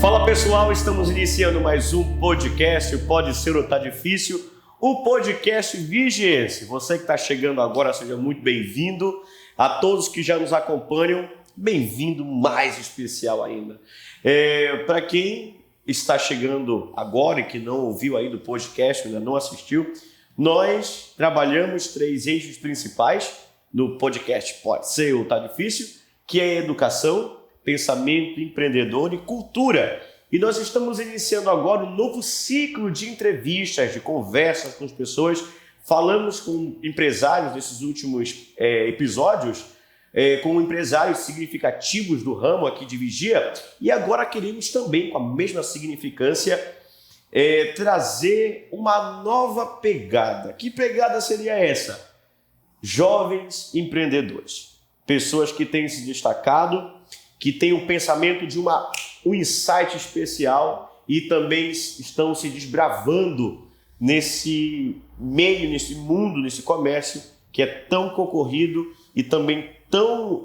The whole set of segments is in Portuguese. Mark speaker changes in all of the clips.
Speaker 1: Fala pessoal, estamos iniciando mais um podcast, Pode Ser ou Tá Difícil, o podcast Vigiense. Você que está chegando agora, seja muito bem-vindo. A todos que já nos acompanham, bem-vindo mais especial ainda. Para quem está chegando agora e que não ouviu ainda o podcast, ainda não assistiu, nós trabalhamos 3 eixos principais no podcast Pode Ser ou Tá Difícil, que é educação, pensamento empreendedor e cultura. E nós estamos iniciando agora um novo ciclo de entrevistas, de conversas com as pessoas. Falamos com empresários nesses últimos episódios, com empresários significativos do ramo aqui de Vigia. E agora queremos também, com a mesma significância, trazer uma nova pegada. Que pegada seria essa? Jovens empreendedores. Pessoas que têm se destacado, que têm um pensamento de um insight especial e também estão se desbravando nesse meio, nesse mundo, nesse comércio que é tão concorrido e também tão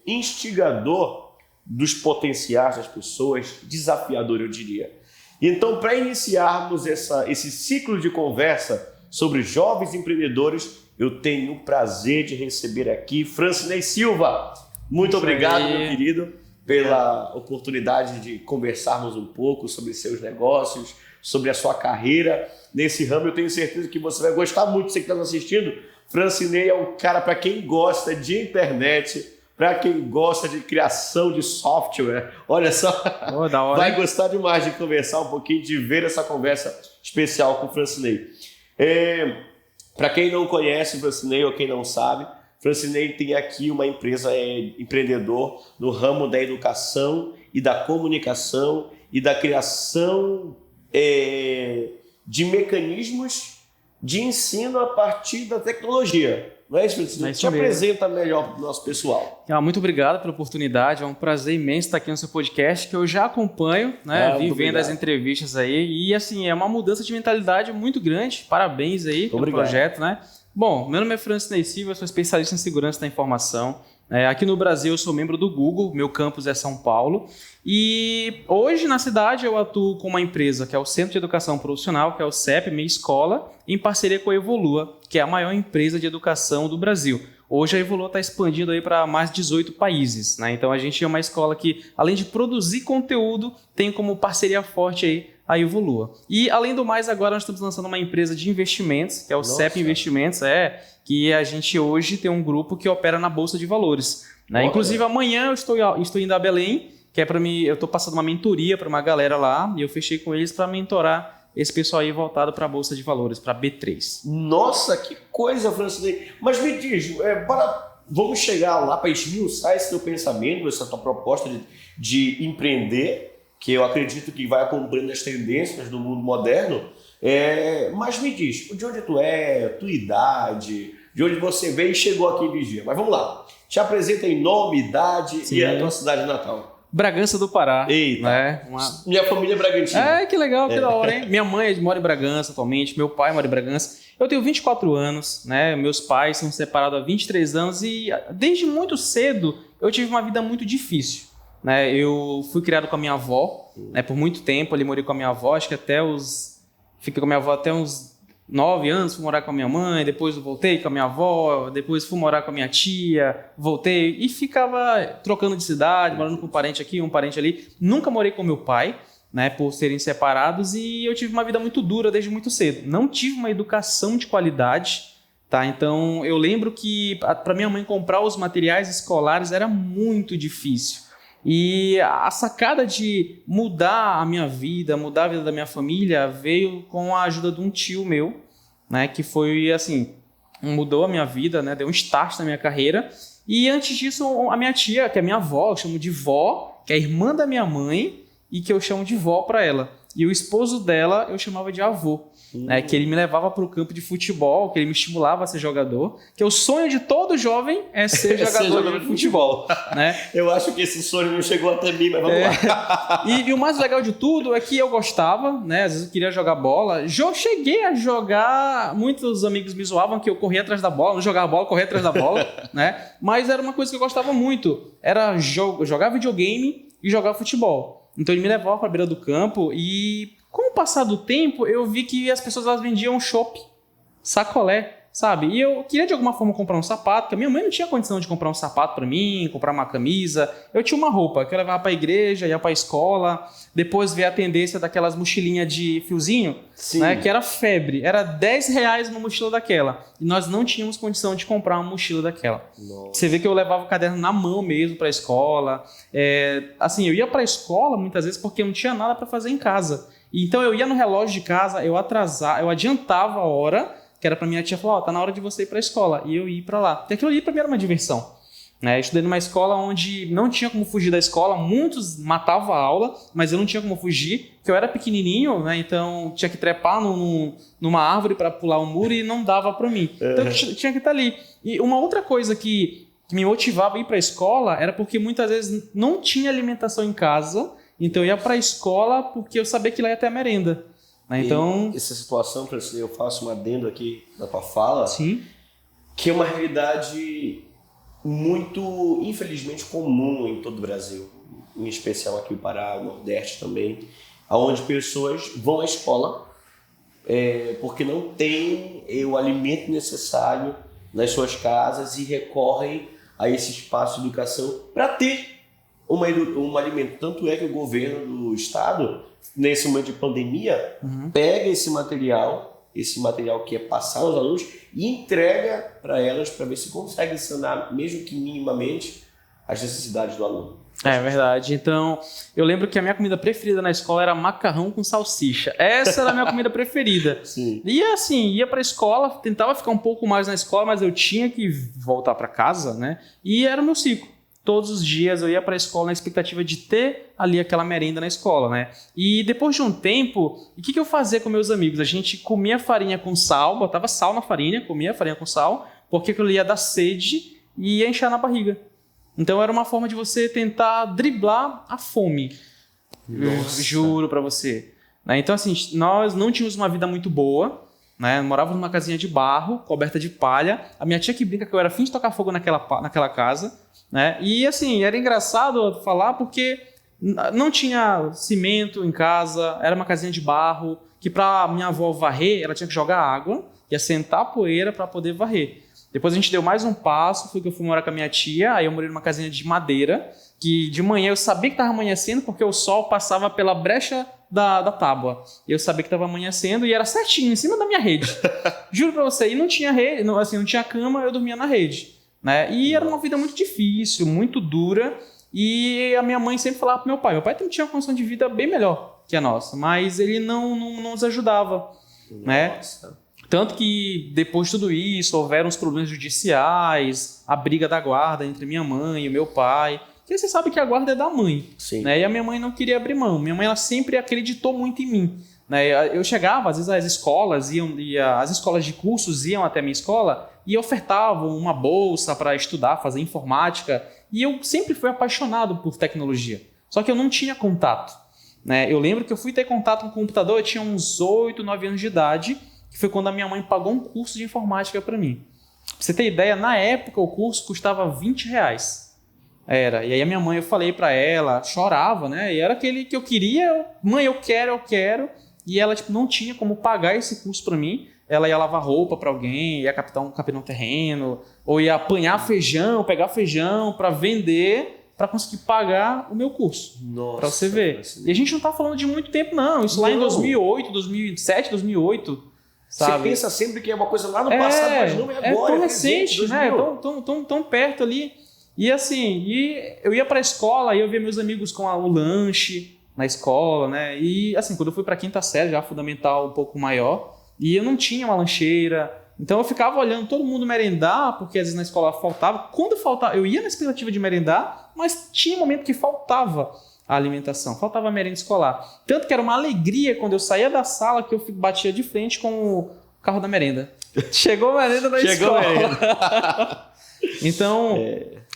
Speaker 1: instigador dos potenciais das pessoas, desafiador, eu diria. Então, para iniciarmos esse ciclo de conversa sobre jovens empreendedores, eu tenho o prazer de receber aqui Francinei Silva. Muito obrigado, meu querido, pela oportunidade de conversarmos um pouco sobre seus negócios, sobre a sua carreira nesse ramo. Eu tenho certeza que você vai gostar muito, você que está nos assistindo. Francinei é um cara para quem gosta de internet, para quem gosta de criação de software. Olha só, da hora, vai gostar demais de conversar um pouquinho, de ver essa conversa especial com o Francinei. Para quem não conhece o Francinei ou quem não sabe, Francinei tem aqui uma empresa empreendedor no ramo da educação e da comunicação e da criação de mecanismos de ensino a partir da tecnologia. Não é isso, Francinei? Te apresenta melhor para o nosso pessoal.
Speaker 2: Muito obrigado pela oportunidade, é um prazer imenso estar aqui no seu podcast, que eu já acompanho, né? Vim vendo as entrevistas aí e assim, é uma mudança de mentalidade muito grande. Parabéns aí pelo projeto, né? Bom, meu nome é Francinei Silva, eu sou especialista em segurança da informação. Aqui no Brasil eu sou membro do Google, meu campus é São Paulo. E hoje na cidade eu atuo com uma empresa que é o Centro de Educação Profissional, que é o CEP, minha escola, em parceria com a Evolua, que é a maior empresa de educação do Brasil. Hoje a Evolua está expandindo aí para mais de 18 países, né? Então a gente é uma escola que, além de produzir conteúdo, tem como parceria forte aí a Evolua. E além do mais, agora nós estamos lançando uma empresa de investimentos, que é o CEP Investimentos, que a gente hoje tem um grupo que opera na Bolsa de Valores, né? Inclusive amanhã eu estou indo a Belém, que é para mim, eu estou passando uma mentoria para uma galera lá, e eu fechei com eles para mentorar esse pessoal aí voltado para a Bolsa de Valores, para B3.
Speaker 1: Nossa, que coisa, Francinei. Mas me diz, vamos chegar lá para esmiuçar esse teu pensamento, essa tua proposta de empreender, que eu acredito que vai acompanhando as tendências do mundo moderno. Mas me diz, de onde tu é, tua idade, de onde você veio e chegou aqui em Vigia. Mas vamos lá, te apresenta em nome, idade e a tua cidade natal.
Speaker 2: Bragança do Pará.
Speaker 1: Eita, né? Minha família é bragantina.
Speaker 2: Que legal, que da hora, hein? Minha mãe mora em Bragança atualmente, meu pai mora em Bragança. Eu tenho 24 anos, né? Meus pais são separados há 23 anos e desde muito cedo eu tive uma vida muito difícil, né? Eu fui criado com a minha avó, né? Por muito tempo ali morei com a minha avó, acho que fiquei com a minha avó até uns 9 anos, fui morar com a minha mãe, depois voltei com a minha avó, depois fui morar com a minha tia, voltei e ficava trocando de cidade, morando com um parente aqui, um parente ali. Nunca morei com meu pai, né, por serem separados, e eu tive uma vida muito dura desde muito cedo. Não tive uma educação de qualidade, tá? Então eu lembro que para minha mãe comprar os materiais escolares era muito difícil. E a sacada de mudar a minha vida, mudar a vida da minha família, veio com a ajuda de um tio meu, né, que foi assim, mudou a minha vida, né, deu um start na minha carreira. E antes disso, a minha tia, que é minha avó, eu chamo de vó, que é a irmã da minha mãe e que eu chamo de vó para ela. E o esposo dela eu chamava de avô. Né, que ele me levava para o campo de futebol, que ele me estimulava a ser jogador, que o sonho de todo jovem é ser jogador de futebol. Né?
Speaker 1: Eu acho que esse sonho não chegou até mim, mas vamos lá.
Speaker 2: E o mais legal de tudo é que eu gostava, né, às vezes eu queria jogar bola, cheguei a jogar, muitos amigos me zoavam que eu corria atrás da bola, não jogava bola, corria atrás da bola, né? Mas era uma coisa que eu gostava muito, era jogar videogame e jogar futebol. Então ele me levava para a beira do campo e com o passar do tempo eu vi que as pessoas elas vendiam chopp, sacolé, sabe? E eu queria de alguma forma comprar um sapato, porque a minha mãe não tinha condição de comprar um sapato para mim, comprar uma camisa. Eu tinha uma roupa que eu levava para a igreja, ia para a escola, depois veio a tendência daquelas mochilinhas de fiozinho, né, que era febre. Era R$10 uma mochila daquela. E nós não tínhamos condição de comprar uma mochila daquela. Nossa. Você vê que eu levava o caderno na mão mesmo para a escola. Assim, eu ia para a escola muitas vezes porque eu não tinha nada para fazer em casa. Então eu ia no relógio de casa, eu adiantava a hora, que era para minha tia falar, tá na hora de você ir para a escola. E eu ia para lá. Porque aquilo ali para mim era uma diversão. Eu estudei numa escola onde não tinha como fugir da escola, muitos matavam a aula, mas eu não tinha como fugir, porque eu era pequenininho, né? Então tinha que trepar numa árvore para pular um muro e não dava para mim. Então eu tinha que estar ali. E uma outra coisa que me motivava a ir para a escola era porque muitas vezes não tinha alimentação em casa, então eu ia para a escola porque eu sabia que lá ia ter a merenda. Então,
Speaker 1: essa situação, eu faço um adendo aqui na tua fala,
Speaker 2: sim,
Speaker 1: que é uma realidade muito, infelizmente, comum em todo o Brasil, em especial aqui no Pará, no Nordeste também, onde pessoas vão à escola porque não tem o alimento necessário nas suas casas e recorrem a esse espaço de educação para ter um alimento. Tanto é que o governo do estado, nesse momento de pandemia, pega esse material que é passar aos alunos e entrega para elas para ver se consegue sanar, mesmo que minimamente, as necessidades do aluno.
Speaker 2: É verdade. Então, eu lembro que a minha comida preferida na escola era macarrão com salsicha. Essa era a minha comida preferida.
Speaker 1: Sim.
Speaker 2: E assim, ia para a escola, tentava ficar um pouco mais na escola, mas eu tinha que voltar para casa, né? E era o meu ciclo. Todos os dias eu ia para a escola na expectativa de ter ali aquela merenda na escola, né? E depois de um tempo, o que eu fazia com meus amigos? A gente comia farinha com sal, botava sal na farinha, comia farinha com sal, porque aquilo ia dar sede e ia inchar na barriga. Então era uma forma de você tentar driblar a fome.
Speaker 1: Nossa.
Speaker 2: Juro para você. Então assim, nós não tínhamos uma vida muito boa, né? Morávamos numa casinha de barro, coberta de palha. A minha tia que brinca que eu era fim de tocar fogo naquela casa. Né? E assim, era engraçado falar porque não tinha cimento em casa, era uma casinha de barro, que para minha avó varrer, ela tinha que jogar água e assentar a poeira para poder varrer. Depois a gente deu mais um passo, foi que eu fui morar com a minha tia, aí eu morei numa casinha de madeira, que de manhã eu sabia que estava amanhecendo porque o sol passava pela brecha da tábua. Eu sabia que estava amanhecendo e era certinho, em cima da minha rede. Juro para você, e não tinha rede, não tinha cama, eu dormia na rede. Né? E era uma vida muito difícil, muito dura, e a minha mãe sempre falava pro meu pai tinha uma condição de vida bem melhor que a nossa, mas ele não nos ajudava, né? Tanto que depois de tudo isso, houveram os problemas judiciais, a briga da guarda entre minha mãe e o meu pai, porque você sabe que a guarda é da mãe, né? E a minha mãe não queria abrir mão, minha mãe ela sempre acreditou muito em mim. Né? Eu chegava, às vezes as escolas as escolas de cursos iam até a minha escola e ofertavam uma bolsa para estudar, fazer informática, e eu sempre fui apaixonado por tecnologia, só que eu não tinha contato. Né? Eu lembro que eu fui ter contato com o computador, eu tinha uns 8, 9 anos de idade, que foi quando a minha mãe pagou um curso de informática para mim. Pra você ter ideia, na época o curso custava R$20. E aí a minha mãe, eu falei para ela, chorava, né? E era aquele que eu queria, mãe, eu quero, e ela não tinha como pagar esse curso para mim. Ela ia lavar roupa para alguém, ia capinar um terreno, ou ia apanhar feijão, pegar feijão para vender, para conseguir pagar o meu curso.
Speaker 1: Nossa,
Speaker 2: para você ver. E a gente não tá falando de muito tempo, não. Isso lá em 2008, 2007, 2008. Sabe?
Speaker 1: Você pensa sempre que é uma coisa lá no passado, mas não é agora.
Speaker 2: É tão recente, né? Tão perto ali. E assim, eu ia para a escola e eu via meus amigos com o lanche na escola, né? E assim, quando eu fui para a quinta série, já fundamental um pouco maior, e eu não tinha uma lancheira, então eu ficava olhando todo mundo merendar, porque às vezes na escola faltava. Quando faltava, eu ia na expectativa de merendar, mas tinha um momento que faltava a alimentação, faltava a merenda escolar. Tanto que era uma alegria quando eu saía da sala que eu batia de frente com o carro da merenda. Chegou a merenda da escola. Merenda. Então,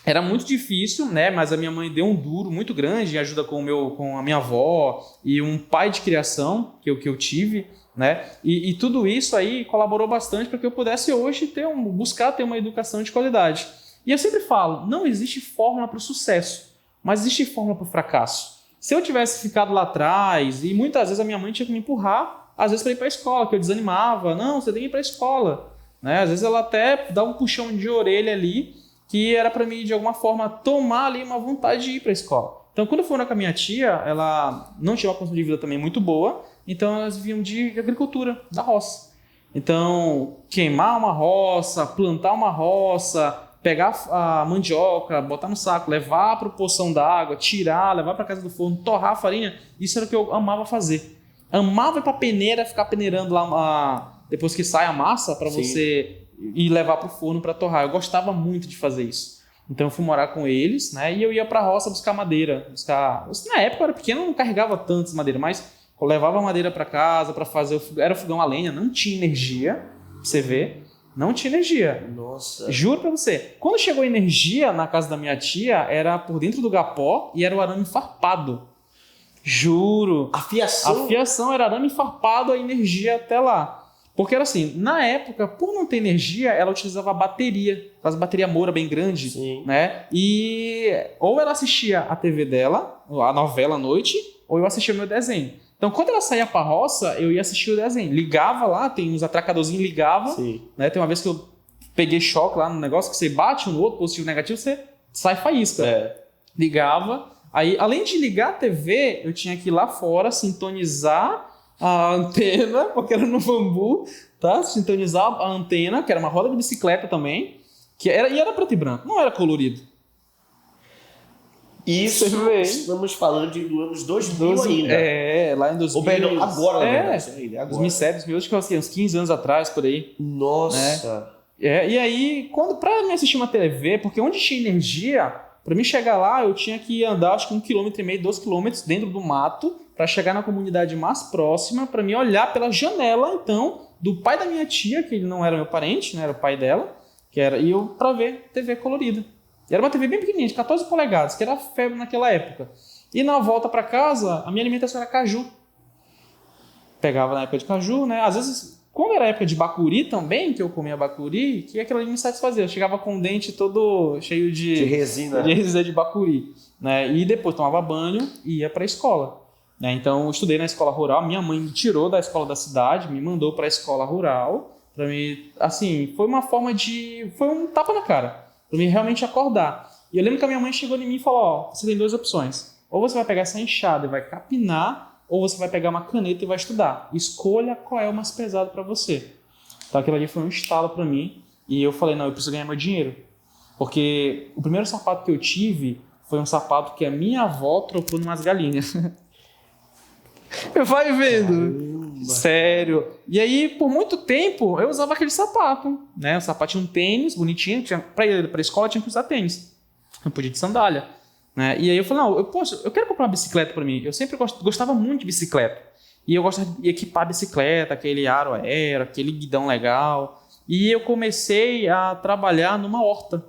Speaker 2: era muito difícil, né? Mas a minha mãe deu um duro muito grande em ajuda com a minha avó e um pai de criação que eu tive, né? E tudo isso aí colaborou bastante para que eu pudesse hoje buscar ter uma educação de qualidade. E eu sempre falo, não existe fórmula para o sucesso, mas existe fórmula para o fracasso. Se eu tivesse ficado lá atrás, e muitas vezes a minha mãe tinha que me empurrar, às vezes para ir para a escola, que eu desanimava. Não, você tem que ir para a escola. Né? Às vezes ela até dá um puxão de orelha ali, que era para mim, de alguma forma, tomar ali uma vontade de ir para a escola. Então, quando eu fui com a minha tia, ela não tinha uma condição de vida também muito boa, então elas viviam de agricultura, da roça. Então, queimar uma roça, plantar uma roça, pegar a mandioca, botar no saco, levar para o poção d'água, tirar, levar para casa do forno, torrar a farinha, isso era o que eu amava fazer. Amava ir para a peneira, ficar peneirando lá depois que sai a massa para você ir levar para o forno para torrar. Eu gostava muito de fazer isso. Então eu fui morar com eles, né? E eu ia para a roça buscar madeira. Na época eu era pequeno, não carregava tantas madeira, mas eu levava madeira para casa para fazer. Era fogão a lenha, não tinha energia, pra você ver. Não tinha energia.
Speaker 1: Nossa.
Speaker 2: Juro pra você. Quando chegou energia na casa da minha tia, era por dentro do gapó e era o arame farpado. Juro.
Speaker 1: A fiação?
Speaker 2: A fiação era arame farpado, a energia até lá. Porque era assim, na época, por não ter energia, ela utilizava a bateria. Aquelas baterias Moura bem grande.
Speaker 1: Sim.
Speaker 2: Né? E ou ela assistia a TV dela, a novela à noite, ou eu assistia o meu desenho. Então, quando ela saía pra roça, eu ia assistir o desenho. Ligava lá, tem uns atracadorzinhos, ligava. Né? Tem uma vez que eu peguei choque lá no negócio, que você bate um no outro, positivo e negativo, você sai faísca. Ligava. Aí, além de ligar a TV, eu tinha que ir lá fora, sintonizar a antena, porque era no bambu, tá? Sintonizar a antena, que era uma roda de bicicleta também, e era preto e branco, não era colorido.
Speaker 1: Isso, estamos falando do anos 2000 ainda.
Speaker 2: Lá em 2000.
Speaker 1: Ou bem, não, agora, na verdade. Agora.
Speaker 2: 2007, 2008, acho que eu tinha uns 15 anos atrás, por aí.
Speaker 1: Nossa.
Speaker 2: Né? E aí, pra me assistir uma TV, porque onde tinha energia, pra mim chegar lá, eu tinha que andar, acho que 1,5 km, 2 km dentro do mato, para chegar na comunidade mais próxima, para me olhar pela janela, então, do pai da minha tia, que ele não era meu parente, né, era o pai dela, e eu para ver TV colorida. E era uma TV bem pequenininha, de 14 polegadas, que era febre naquela época. E na volta para casa, a minha alimentação era caju. Pegava na época de caju, né? Às vezes, quando era época de bacuri também, que eu comia bacuri, que aquilo ali me satisfazia. Eu chegava com o dente todo cheio de resina. De resina de bacuri. Né? E depois tomava banho e ia para a escola. Né? Então, eu estudei na escola rural. Minha mãe me tirou da escola da cidade, me mandou para a escola rural. Para mim, assim, foi uma forma de... Foi um tapa na cara. Para mim realmente acordar. E eu lembro que a minha mãe chegou em mim e falou, ó, você tem 2 opções. Ou você vai pegar essa enxada e vai capinar, ou você vai pegar uma caneta e vai estudar. Escolha qual é o mais pesado para você. Então aquilo ali foi um estalo para mim. E eu falei, não, eu preciso ganhar meu dinheiro. Porque o primeiro sapato que eu tive foi um sapato que a minha avó trocou numas galinhas. Vai vendo. Sério. E aí, por muito tempo, eu usava aquele sapato, né? O sapato tinha um tênis bonitinho, pra ir pra escola tinha que usar tênis. Não podia de sandália. Né? E aí eu falei, não, eu quero comprar uma bicicleta pra mim. Eu sempre gostava muito de bicicleta. E eu gostava de equipar a bicicleta, aquele aro aero, aquele guidão legal. E eu comecei a trabalhar numa horta.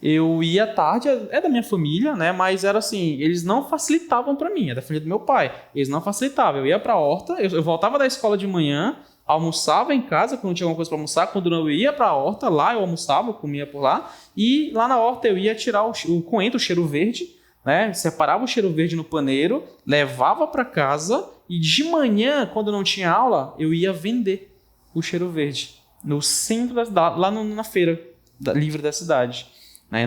Speaker 2: Eu ia tarde, é da minha família, né? Mas era assim, eles não facilitavam para mim, é da família do meu pai. Eles não facilitavam. Eu ia para a horta, eu voltava da escola de manhã, almoçava em casa quando tinha alguma coisa para almoçar. Quando não, eu ia para a horta, lá eu almoçava, eu comia por lá. E lá na horta eu ia tirar o coentro, o cheiro verde, né? Separava o cheiro verde no paneiro, levava para casa e de manhã, quando não tinha aula, eu ia vender o cheiro verde no centro lá na feira livre da cidade.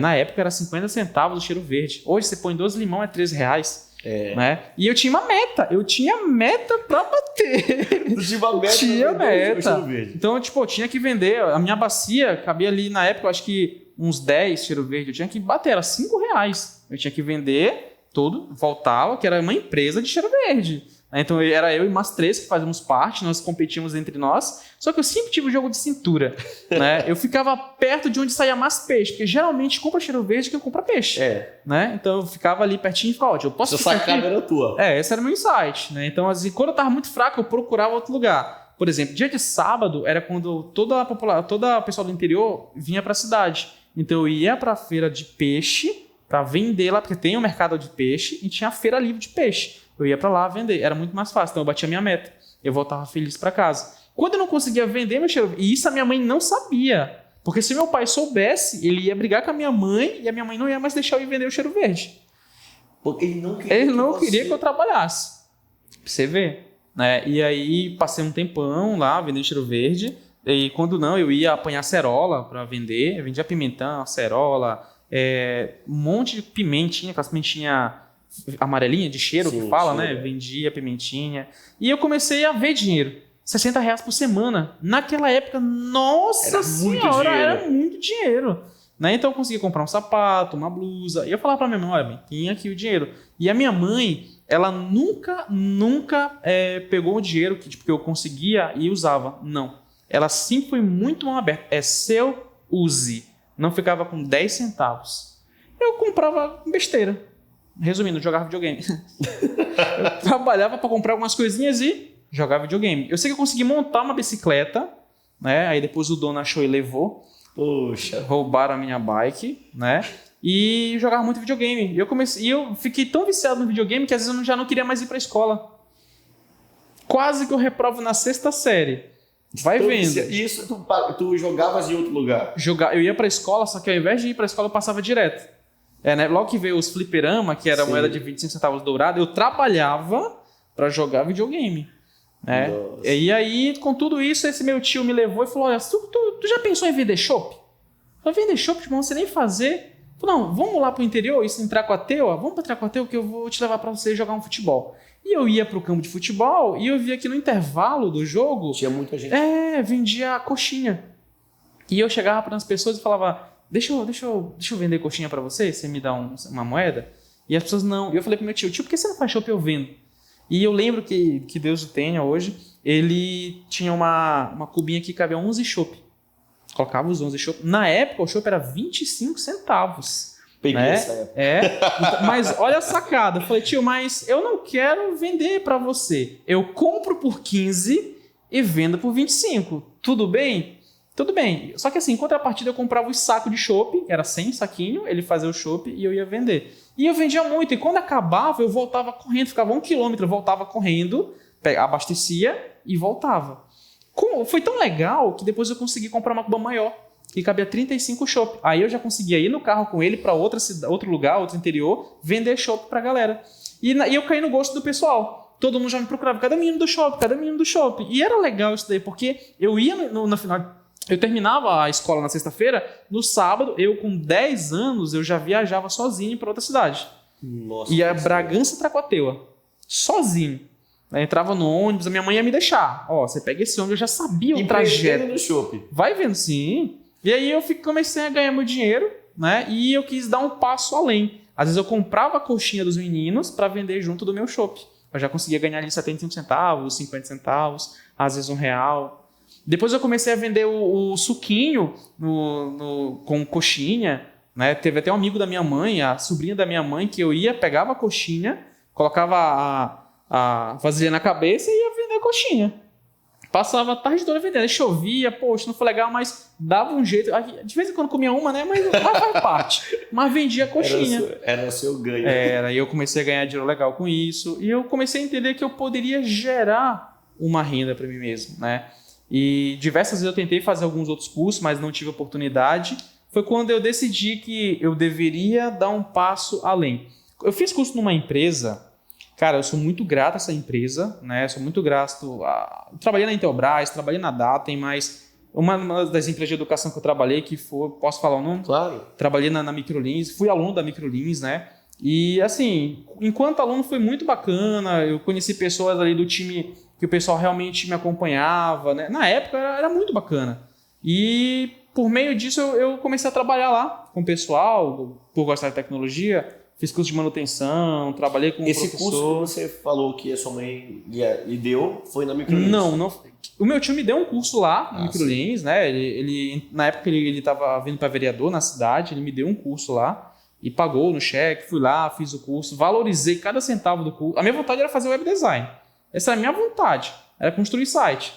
Speaker 2: Na época era 50 centavos o cheiro verde. Hoje você põe 12 limão, é R$13. Né? E eu tinha uma meta. Eu tinha meta pra bater.
Speaker 1: Tu tinha uma meta?
Speaker 2: Tinha meta. Então, tipo, eu tinha que vender. A minha bacia cabia ali na época, eu acho que uns 10 cheiro verde. Eu tinha que bater, era R$5. Eu tinha que vender tudo, voltava, que era uma empresa de cheiro verde. Então era eu e mais 3 que fazíamos parte, nós competíamos entre nós, só que eu sempre tive um jogo de cintura, né? Eu ficava perto de onde saía mais peixe, porque geralmente compra cheiro verde que eu compro peixe, né? Então eu ficava ali pertinho e ficava, ó, eu posso ficar aqui? Essa sacada era tua. Esse era o meu insight, né? Então assim, quando eu tava muito fraco, eu procurava outro lugar. Por exemplo, dia de sábado era quando toda a pessoa do interior vinha para a cidade. Então eu ia para a feira de peixe para vender lá, porque tem o mercado de peixe e tinha a feira livre de peixe. Eu ia para lá vender, era muito mais fácil, então eu batia a minha meta. Eu voltava feliz para casa. Quando eu não conseguia vender meu cheiro, e isso a minha mãe não sabia, porque se meu pai soubesse, ele ia brigar com a minha mãe e a minha mãe não ia mais deixar eu ir vender o cheiro verde.
Speaker 1: Porque ele não
Speaker 2: queria que eu trabalhasse. Pra você ver. Né? E aí passei um tempão lá vendendo cheiro verde. E quando não, eu ia apanhar acerola para vender. Eu vendia pimentão, acerola, um monte de pimentinha, aquelas pimentinha amarelinha de cheiro. Sim, que fala, cheiro. Né? Vendia pimentinha. E eu comecei a ver dinheiro. R$60 por semana. Naquela época, nossa senhora, era muito dinheiro. Né? Então eu conseguia comprar um sapato, uma blusa. E eu falava pra minha mãe, olha, tem aqui o dinheiro. E a minha mãe, ela nunca pegou o dinheiro que eu conseguia e usava. Não. Ela sempre foi muito mão aberta. É seu, use. Não ficava com 10 centavos. Eu comprava besteira. Resumindo, jogava videogame. Eu trabalhava para comprar algumas coisinhas e jogava videogame. Eu sei que eu consegui montar uma bicicleta, né? Aí depois o dono achou e levou.
Speaker 1: Poxa.
Speaker 2: Roubaram a minha bike, né? E jogava muito videogame. E eu fiquei tão viciado no videogame que às vezes eu já não queria mais ir para a escola. Quase que eu reprovo na 6ª série. Vai vendo.
Speaker 1: Isso tu jogavas em outro lugar?
Speaker 2: Eu ia para a escola, só que ao invés de ir para a escola eu passava direto. Né? Logo que veio os fliperama, que era moeda de 25 centavos dourada, eu trabalhava para jogar videogame. Né? E aí, com tudo isso, esse meu tio me levou e falou, olha, tu já pensou em vender chopp? Eu falei, vender chopp, irmão, você nem fazer. Falei, não, vamos lá pro interior, isso em Tracuateua? Vamos para Tracuateua que eu vou te levar para você jogar um futebol. E eu ia pro campo de futebol e eu via que no intervalo do jogo...
Speaker 1: Tinha muita gente.
Speaker 2: Vendia coxinha. E eu chegava para as pessoas e falava, deixa eu vender coxinha para você? Você me dá uma moeda? E as pessoas não. E eu falei pro meu tio, por que você não faz chopp? Eu vendo. E eu lembro que Deus o tenha hoje, ele tinha uma cubinha que cabia 11 chopp. Colocava os 11 chopp. Na época, o chopp era 25 centavos.
Speaker 1: Peguei
Speaker 2: né?
Speaker 1: essa época.
Speaker 2: Mas olha a sacada. Eu falei, tio, mas eu não quero vender para você. Eu compro por 15 e vendo por 25. Tudo bem? Tudo bem. Só que assim, em contrapartida, eu comprava os sacos de chopp, era 100 saquinho, ele fazia o chopp e eu ia vender. E eu vendia muito. E quando acabava, eu voltava correndo. Ficava 1 quilômetro, eu voltava correndo, abastecia e voltava. Foi tão legal que depois eu consegui comprar uma cuba maior, que cabia 35 chopp. Aí eu já conseguia ir no carro com ele para outro lugar, outro interior, vender chopp pra galera. E eu caí no gosto do pessoal. Todo mundo já me procurava, cadê o menino do chopp? E era legal isso daí, porque eu ia no final... Eu terminava a escola na sexta-feira, no sábado, eu com 10 anos, eu já viajava sozinho para outra cidade.
Speaker 1: Nossa.
Speaker 2: Ia Bragança, Tracuateua. Sozinho. Aí entrava no ônibus, a minha mãe ia me deixar. Ó, você pega esse ônibus, eu já sabia o trajeto.
Speaker 1: No shopping.
Speaker 2: Vai vendo, sim. E aí eu comecei a ganhar meu dinheiro, né? E eu quis dar um passo além. Às vezes eu comprava a coxinha dos meninos para vender junto do meu shopping. Eu já conseguia ganhar ali 75 centavos, 50 centavos, às vezes R$1. Depois eu comecei a vender o suquinho com coxinha, né? Teve até um amigo da minha mãe, a sobrinha da minha mãe, que eu ia, pegava a coxinha, colocava a vasilha na cabeça e ia vender a coxinha. Passava a tarde toda vendendo. Chovia, poxa, não foi legal, mas dava um jeito. De vez em quando comia uma, né? Mas faz parte. Mas vendia a coxinha.
Speaker 1: Era o seu ganho.
Speaker 2: E eu comecei a ganhar dinheiro legal com isso. E eu comecei a entender que eu poderia gerar uma renda para mim mesmo, né? E diversas vezes eu tentei fazer alguns outros cursos, mas não tive oportunidade. Foi quando eu decidi que eu deveria dar um passo além. Eu fiz curso numa empresa, cara, eu sou muito grato a essa empresa, né? Sou muito grato trabalhei na Intelbras, trabalhei na Datem, mas uma das empresas de educação que eu trabalhei, que foi, posso falar o nome?
Speaker 1: Claro.
Speaker 2: Trabalhei na Microlins, fui aluno da Microlins, né? E assim, enquanto aluno foi muito bacana, eu conheci pessoas ali do time que o pessoal realmente me acompanhava, né? Na época era muito bacana. E por meio disso eu comecei a trabalhar lá com o pessoal, por gostar de tecnologia, fiz curso de manutenção, trabalhei com
Speaker 1: Esse curso que você falou que a sua mãe lhe deu, foi na Microlins?
Speaker 2: Não. O meu tio me deu um curso lá na Microlins, né? Ele, na época ele estava vindo para vereador na cidade, ele me deu um curso lá e pagou no cheque, fui lá, fiz o curso, valorizei cada centavo do curso. A minha vontade era fazer web design. Essa era a minha vontade, era construir site.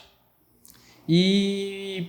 Speaker 2: E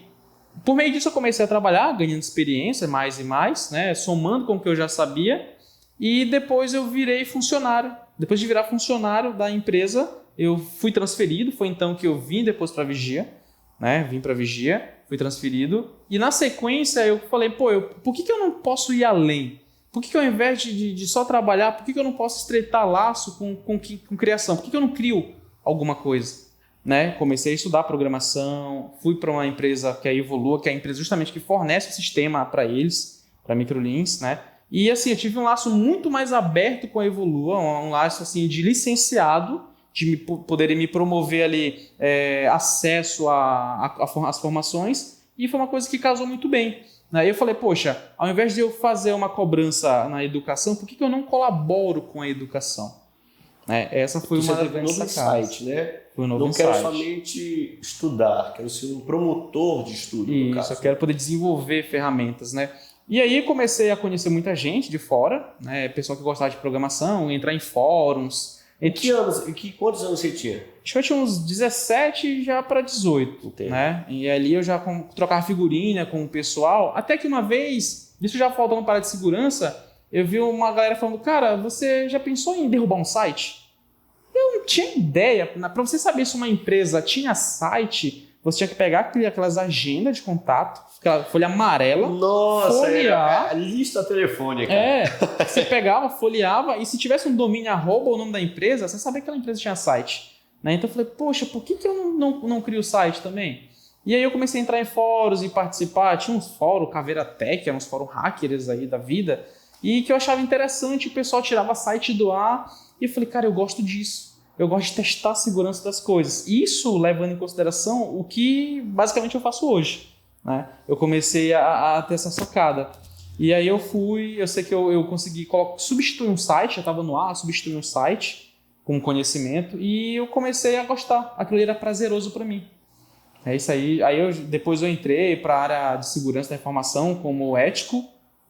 Speaker 2: por meio disso eu comecei a trabalhar, ganhando experiência mais e mais, né? Somando com o que eu já sabia. E depois eu virei funcionário. Depois de virar funcionário da empresa, eu fui transferido. Foi então que eu vim depois para Vigia, né? Vim para Vigia, fui transferido. E na sequência eu falei, por que eu não posso ir além? Por que ao invés de só trabalhar, por que eu não posso estreitar laço com criação? Por que eu não crio alguma coisa? Né? Comecei a estudar programação, fui para uma empresa que é a Evolua, que é a empresa justamente que fornece o sistema para eles, para Microlins, né? E assim, eu tive um laço muito mais aberto com a Evolua, um laço assim de licenciado, de poderem me promover ali acesso às formações, e foi uma coisa que casou muito bem. Aí eu falei, poxa, ao invés de eu fazer uma cobrança na educação, por que eu não colaboro com a educação? Essa foi uma das grandes sacadas.
Speaker 1: Insight, né?
Speaker 2: Foi um novo
Speaker 1: não
Speaker 2: insight.
Speaker 1: Quero somente estudar, quero ser um promotor de estudo.
Speaker 2: Isso, eu quero poder desenvolver ferramentas, né? E aí comecei a conhecer muita gente de fora, né? Pessoal que gostava de programação, entrar em fóruns.
Speaker 1: Quantos anos você tinha?
Speaker 2: Acho que eu tinha uns 17 já para 18. Entendi. Né? E ali eu já trocava figurinha com o pessoal. Até que uma vez, isso já faltando para a área de segurança, eu vi uma galera falando, cara, você já pensou em derrubar um site? Eu não tinha ideia. Para você saber se uma empresa tinha site, você tinha que pegar aquelas agendas de contato, aquela folha amarela, folhear.
Speaker 1: A lista telefônica.
Speaker 2: Você pegava, folheava, e se tivesse um domínio @ o nome da empresa, você sabia que aquela empresa tinha site. Né? Então eu falei, poxa, por que eu não crio o site também? E aí eu comecei a entrar em fóruns e participar. Tinha uns fóruns, Caveira Tech, eram uns fóruns hackers aí da vida, e que eu achava interessante, o pessoal tirava site do ar, e eu falei, cara, eu gosto disso. Eu gosto de testar a segurança das coisas. Isso levando em consideração o que basicamente eu faço hoje. Né? Eu comecei a ter essa sacada. E aí eu sei que eu consegui substituir um site, já estava no ar, substituir um site com conhecimento, e eu comecei a gostar. Aquilo era prazeroso para mim. É isso aí. Depois eu entrei para a área de segurança da informação como ético,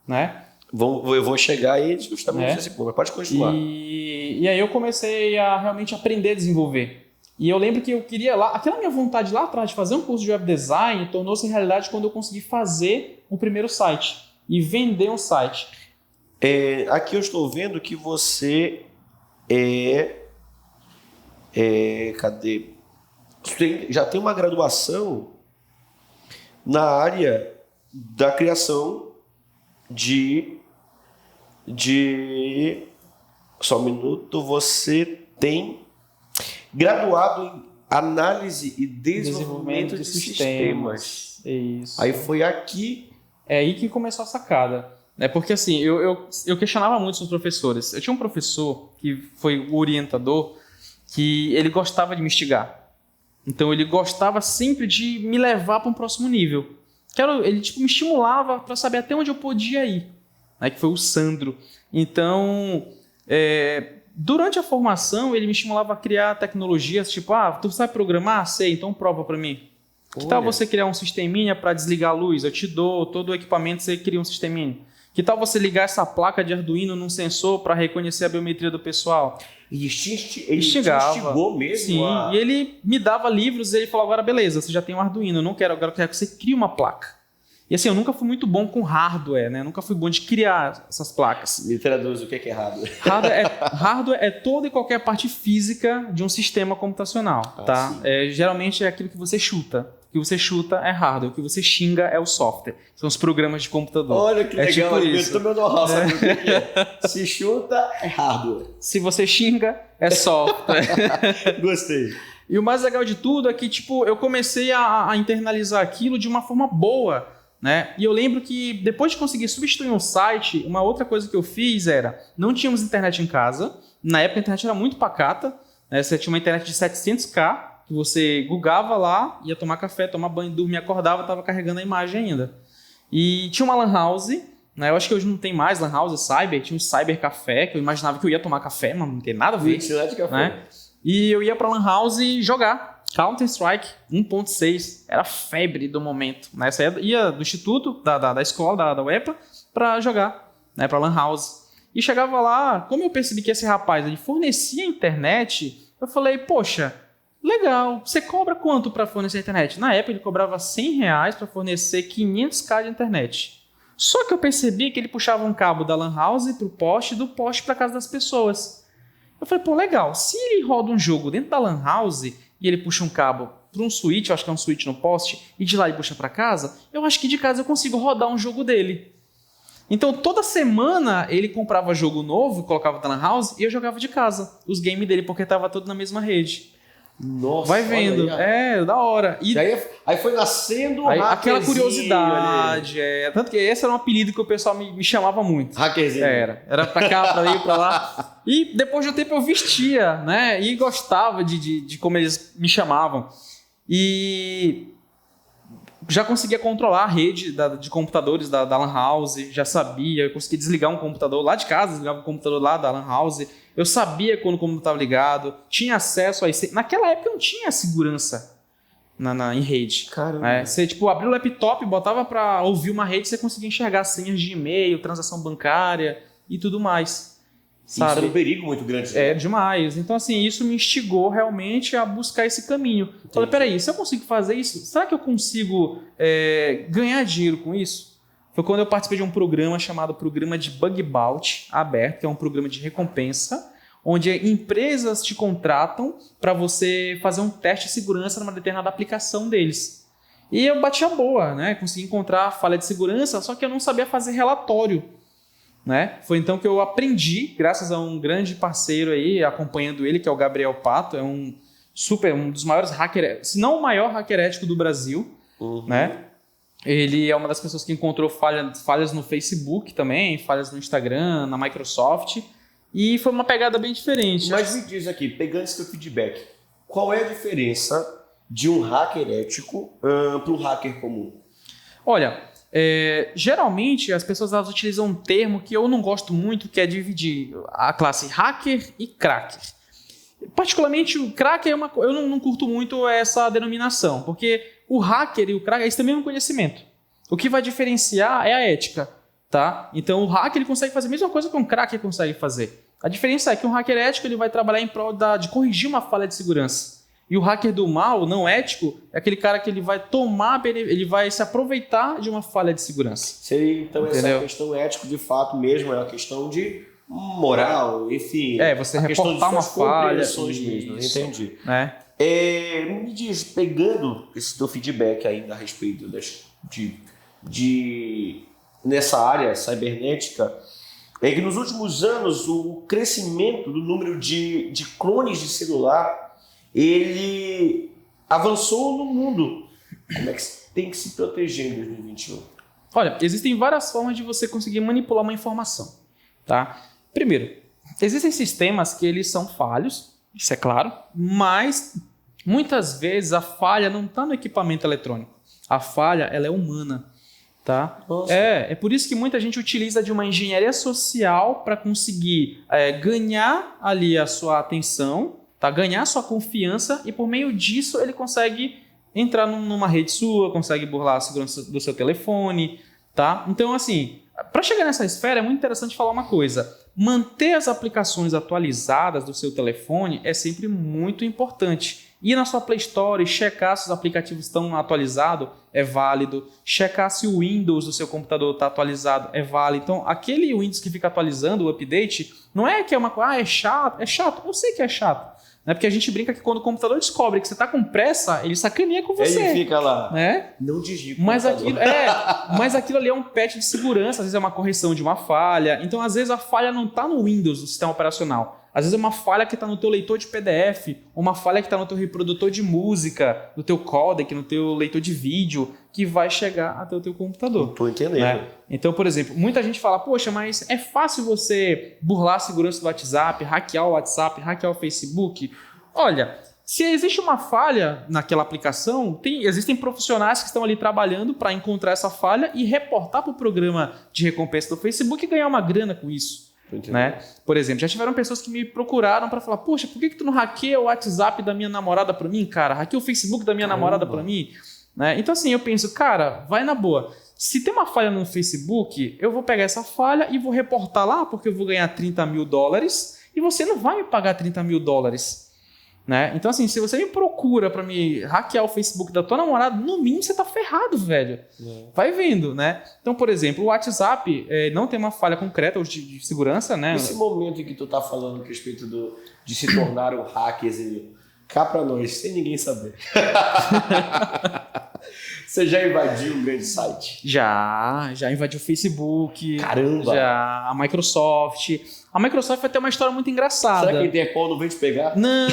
Speaker 2: né?
Speaker 1: Eu vou chegar aí justamente nesse ponto, mas pode continuar.
Speaker 2: E aí eu comecei a realmente aprender a desenvolver. E eu lembro que eu queria aquela minha vontade lá atrás de fazer um curso de web design tornou-se realidade quando eu consegui fazer o primeiro site e vender um site.
Speaker 1: Aqui eu estou vendo que você cadê? Já tem uma graduação na área da criação de só um minuto, você tem graduado em análise e desenvolvimento de sistemas.
Speaker 2: Isso.
Speaker 1: Aí foi aqui.
Speaker 2: É aí que começou a sacada. Porque assim, eu questionava muito os professores. Eu tinha um professor que foi o orientador, que ele gostava de me instigar. Então ele gostava sempre de me levar para um próximo nível. Ele me estimulava para saber até onde eu podia ir. Que foi o Sandro. Então, durante a formação, ele me estimulava a criar tecnologias, tipo, tu sabe programar? Sei, então prova para mim. Que tal você criar um sisteminha para desligar a luz? Eu te dou todo o equipamento, você cria um sisteminha. Que tal você ligar essa placa de Arduino num sensor para reconhecer a biometria do pessoal?
Speaker 1: Ele instigou mesmo?
Speaker 2: Sim, e ele me dava livros e ele falou, agora beleza, você já tem um Arduino, eu não quero, agora eu quero que você crie uma placa. E assim, eu nunca fui muito bom com hardware, né? Eu nunca fui bom de criar essas placas.
Speaker 1: Me traduz o que é hardware.
Speaker 2: Hardware é toda e qualquer parte física de um sistema computacional, tá? Geralmente é aquilo que você chuta. O que você chuta é hardware, o que você xinga é o software. São os programas de computador.
Speaker 1: Olha que legal,
Speaker 2: tipo isso.
Speaker 1: meu know-how, sabe o que é? Se chuta, é hardware.
Speaker 2: Se você xinga, é software.
Speaker 1: Gostei.
Speaker 2: E o mais legal de tudo é que eu comecei a internalizar aquilo de uma forma boa. Né? E eu lembro que depois de conseguir substituir um site, uma outra coisa que eu fiz não tínhamos internet em casa. Na época a internet era muito pacata, né? Você tinha uma internet de 700k, que você googava lá, ia tomar café, tomar banho, dormia, acordava, estava carregando a imagem ainda. E tinha uma lan house, né? Eu acho que hoje não tem mais lan house, cyber, tinha um cyber café, que eu imaginava que eu ia tomar café, mas não tem nada a ver.
Speaker 1: De café.
Speaker 2: Né? E eu ia pra lan house jogar Counter-Strike 1.6, era a febre do momento. Né? Você ia do instituto, da escola, da UEPA, para jogar, né? Para lan house. E chegava lá, como eu percebi que esse rapaz ele fornecia internet, eu falei, poxa, legal, você cobra quanto para fornecer a internet? Na época ele cobrava R$100 para fornecer 500k de internet. Só que eu percebi que ele puxava um cabo da lan house para o poste, do poste para casa das pessoas. Eu falei, pô, legal, se ele roda um jogo dentro da lan house e ele puxa um cabo para um switch, eu acho que é um switch no poste, e de lá ele puxa para casa, eu acho que de casa eu consigo rodar um jogo dele. Então, toda semana ele comprava jogo novo, colocava na Lan House e eu jogava de casa os games dele, porque tava tudo na mesma rede.
Speaker 1: Nossa,
Speaker 2: vai vendo. Da hora. E
Speaker 1: aí foi nascendo
Speaker 2: aquela curiosidade. Tanto que esse era um apelido que o pessoal me chamava muito.
Speaker 1: Hackerzinho.
Speaker 2: Era pra cá, pra ali, pra lá. E depois de um tempo eu vestia, né? E gostava de como eles me chamavam. E já conseguia controlar a rede de computadores da Lan House, já sabia, eu conseguia desligar um computador lá de casa, desligava um computador lá da Lan House, eu sabia quando o computador estava ligado, tinha acesso a isso. Naquela época não tinha segurança em rede.
Speaker 1: Caramba.
Speaker 2: Você abriu o laptop, botava para ouvir uma rede, você conseguia enxergar senhas de e-mail, transação bancária e tudo mais. Sabe?
Speaker 1: Isso era um perigo muito grande.
Speaker 2: É demais. Então, assim, isso me instigou realmente a buscar esse caminho.
Speaker 1: Entendi.
Speaker 2: Falei, peraí, se eu consigo fazer isso, será que eu consigo ganhar dinheiro com isso? Foi quando eu participei de um programa chamado Programa de Bug Bounty Aberto, que é um programa de recompensa, onde empresas te contratam para você fazer um teste de segurança numa determinada aplicação deles. E eu bati a boa, né? Consegui encontrar a falha de segurança, só que eu não sabia fazer relatório. Né? Foi então que eu aprendi, graças a um grande parceiro aí, acompanhando ele, que é o Gabriel Pato, é um dos maiores hackers, se não o maior hacker ético do Brasil, né? Ele é uma das pessoas que encontrou falhas no Facebook também, falhas no Instagram, na Microsoft, e foi uma pegada bem diferente.
Speaker 1: Mas me diz aqui, pegando esse teu feedback, qual é a diferença de um hacker ético para um hacker comum?
Speaker 2: Olha, geralmente as pessoas elas utilizam um termo que eu não gosto muito, que é dividir a classe hacker e cracker. Particularmente o cracker eu não curto muito essa denominação, porque o hacker e o cracker eles têm o mesmo conhecimento. O que vai diferenciar é a ética, tá? Então o hacker ele consegue fazer a mesma coisa que um cracker consegue fazer. A diferença é que um hacker ético ele vai trabalhar em prol de corrigir uma falha de segurança. E o hacker do mal, não ético, é aquele cara que ele vai se aproveitar de uma falha de segurança.
Speaker 1: Seria, então, essa questão ética, de fato, mesmo é uma questão de moral, enfim.
Speaker 2: Você reportar uma falha.
Speaker 1: Mesmo, entendi. Me diz, pegando esse teu feedback ainda a respeito nessa área cibernética, é que nos últimos anos o crescimento do número de clones de celular ele avançou no mundo. Como é que tem que se proteger em 2021?
Speaker 2: Olha, existem várias formas de você conseguir manipular uma informação, tá? Primeiro, existem sistemas que eles são falhos, isso é claro, mas muitas vezes a falha não está no equipamento eletrônico. A falha ela é humana, tá? É por isso que muita gente utiliza de uma engenharia social para conseguir ganhar ali a sua atenção, tá? Ganhar sua confiança e por meio disso ele consegue entrar numa rede sua, consegue burlar a segurança do seu telefone, tá? Então, assim, para chegar nessa esfera é muito interessante falar uma coisa. Manter as aplicações atualizadas do seu telefone é sempre muito importante. Ir na sua Play Store e checar se os aplicativos estão atualizados é válido. Checar se o Windows do seu computador está atualizado é válido. Então, aquele Windows que fica atualizando, o update, não é que é uma coisa, é chato. É chato, eu sei que é chato. Né? Porque a gente brinca que quando o computador descobre que você está com pressa, ele sacaneia com você.
Speaker 1: Ele fica lá,
Speaker 2: né?
Speaker 1: Não desliga.
Speaker 2: Mas aquilo ali é um patch de segurança, às vezes é uma correção de uma falha. Então, às vezes, a falha não está no Windows, no sistema operacional. Às vezes é uma falha que está no teu leitor de PDF, uma falha que está no teu reprodutor de música, no teu codec, no teu leitor de vídeo, que vai chegar até o teu computador.
Speaker 1: Estou entendendo.
Speaker 2: Né? Então, por exemplo, muita gente fala, poxa, mas é fácil você burlar a segurança do WhatsApp, hackear o WhatsApp, hackear o Facebook. Olha, se existe uma falha naquela aplicação, existem profissionais que estão ali trabalhando para encontrar essa falha e reportar para o programa de recompensa do Facebook e ganhar uma grana com isso. Né? Por exemplo, já tiveram pessoas que me procuraram para falar, poxa, por que tu não hackeia o WhatsApp da minha namorada para mim, cara? Hackeia o Facebook da minha namorada para mim? Né? Então assim, eu penso, cara, vai na boa. Se tem uma falha no Facebook, eu vou pegar essa falha e vou reportar lá, porque eu vou ganhar $30 mil e você não vai me pagar $30 mil. Né? Então assim, se você me procura para me hackear o Facebook da tua namorada, no mínimo você tá ferrado, velho. Vai vendo, né? Então, por exemplo, o WhatsApp não tem uma falha concreta de segurança, né?
Speaker 1: Esse momento em que tu tá falando a respeito de se tornar um hacker, cá pra nós, sem ninguém saber. Você já invadiu um grande site?
Speaker 2: Já invadiu o Facebook.
Speaker 1: Caramba!
Speaker 2: Já, a Microsoft. A Microsoft vai ter uma história muito engraçada.
Speaker 1: Será que a Interpol não vem te pegar?
Speaker 2: Não,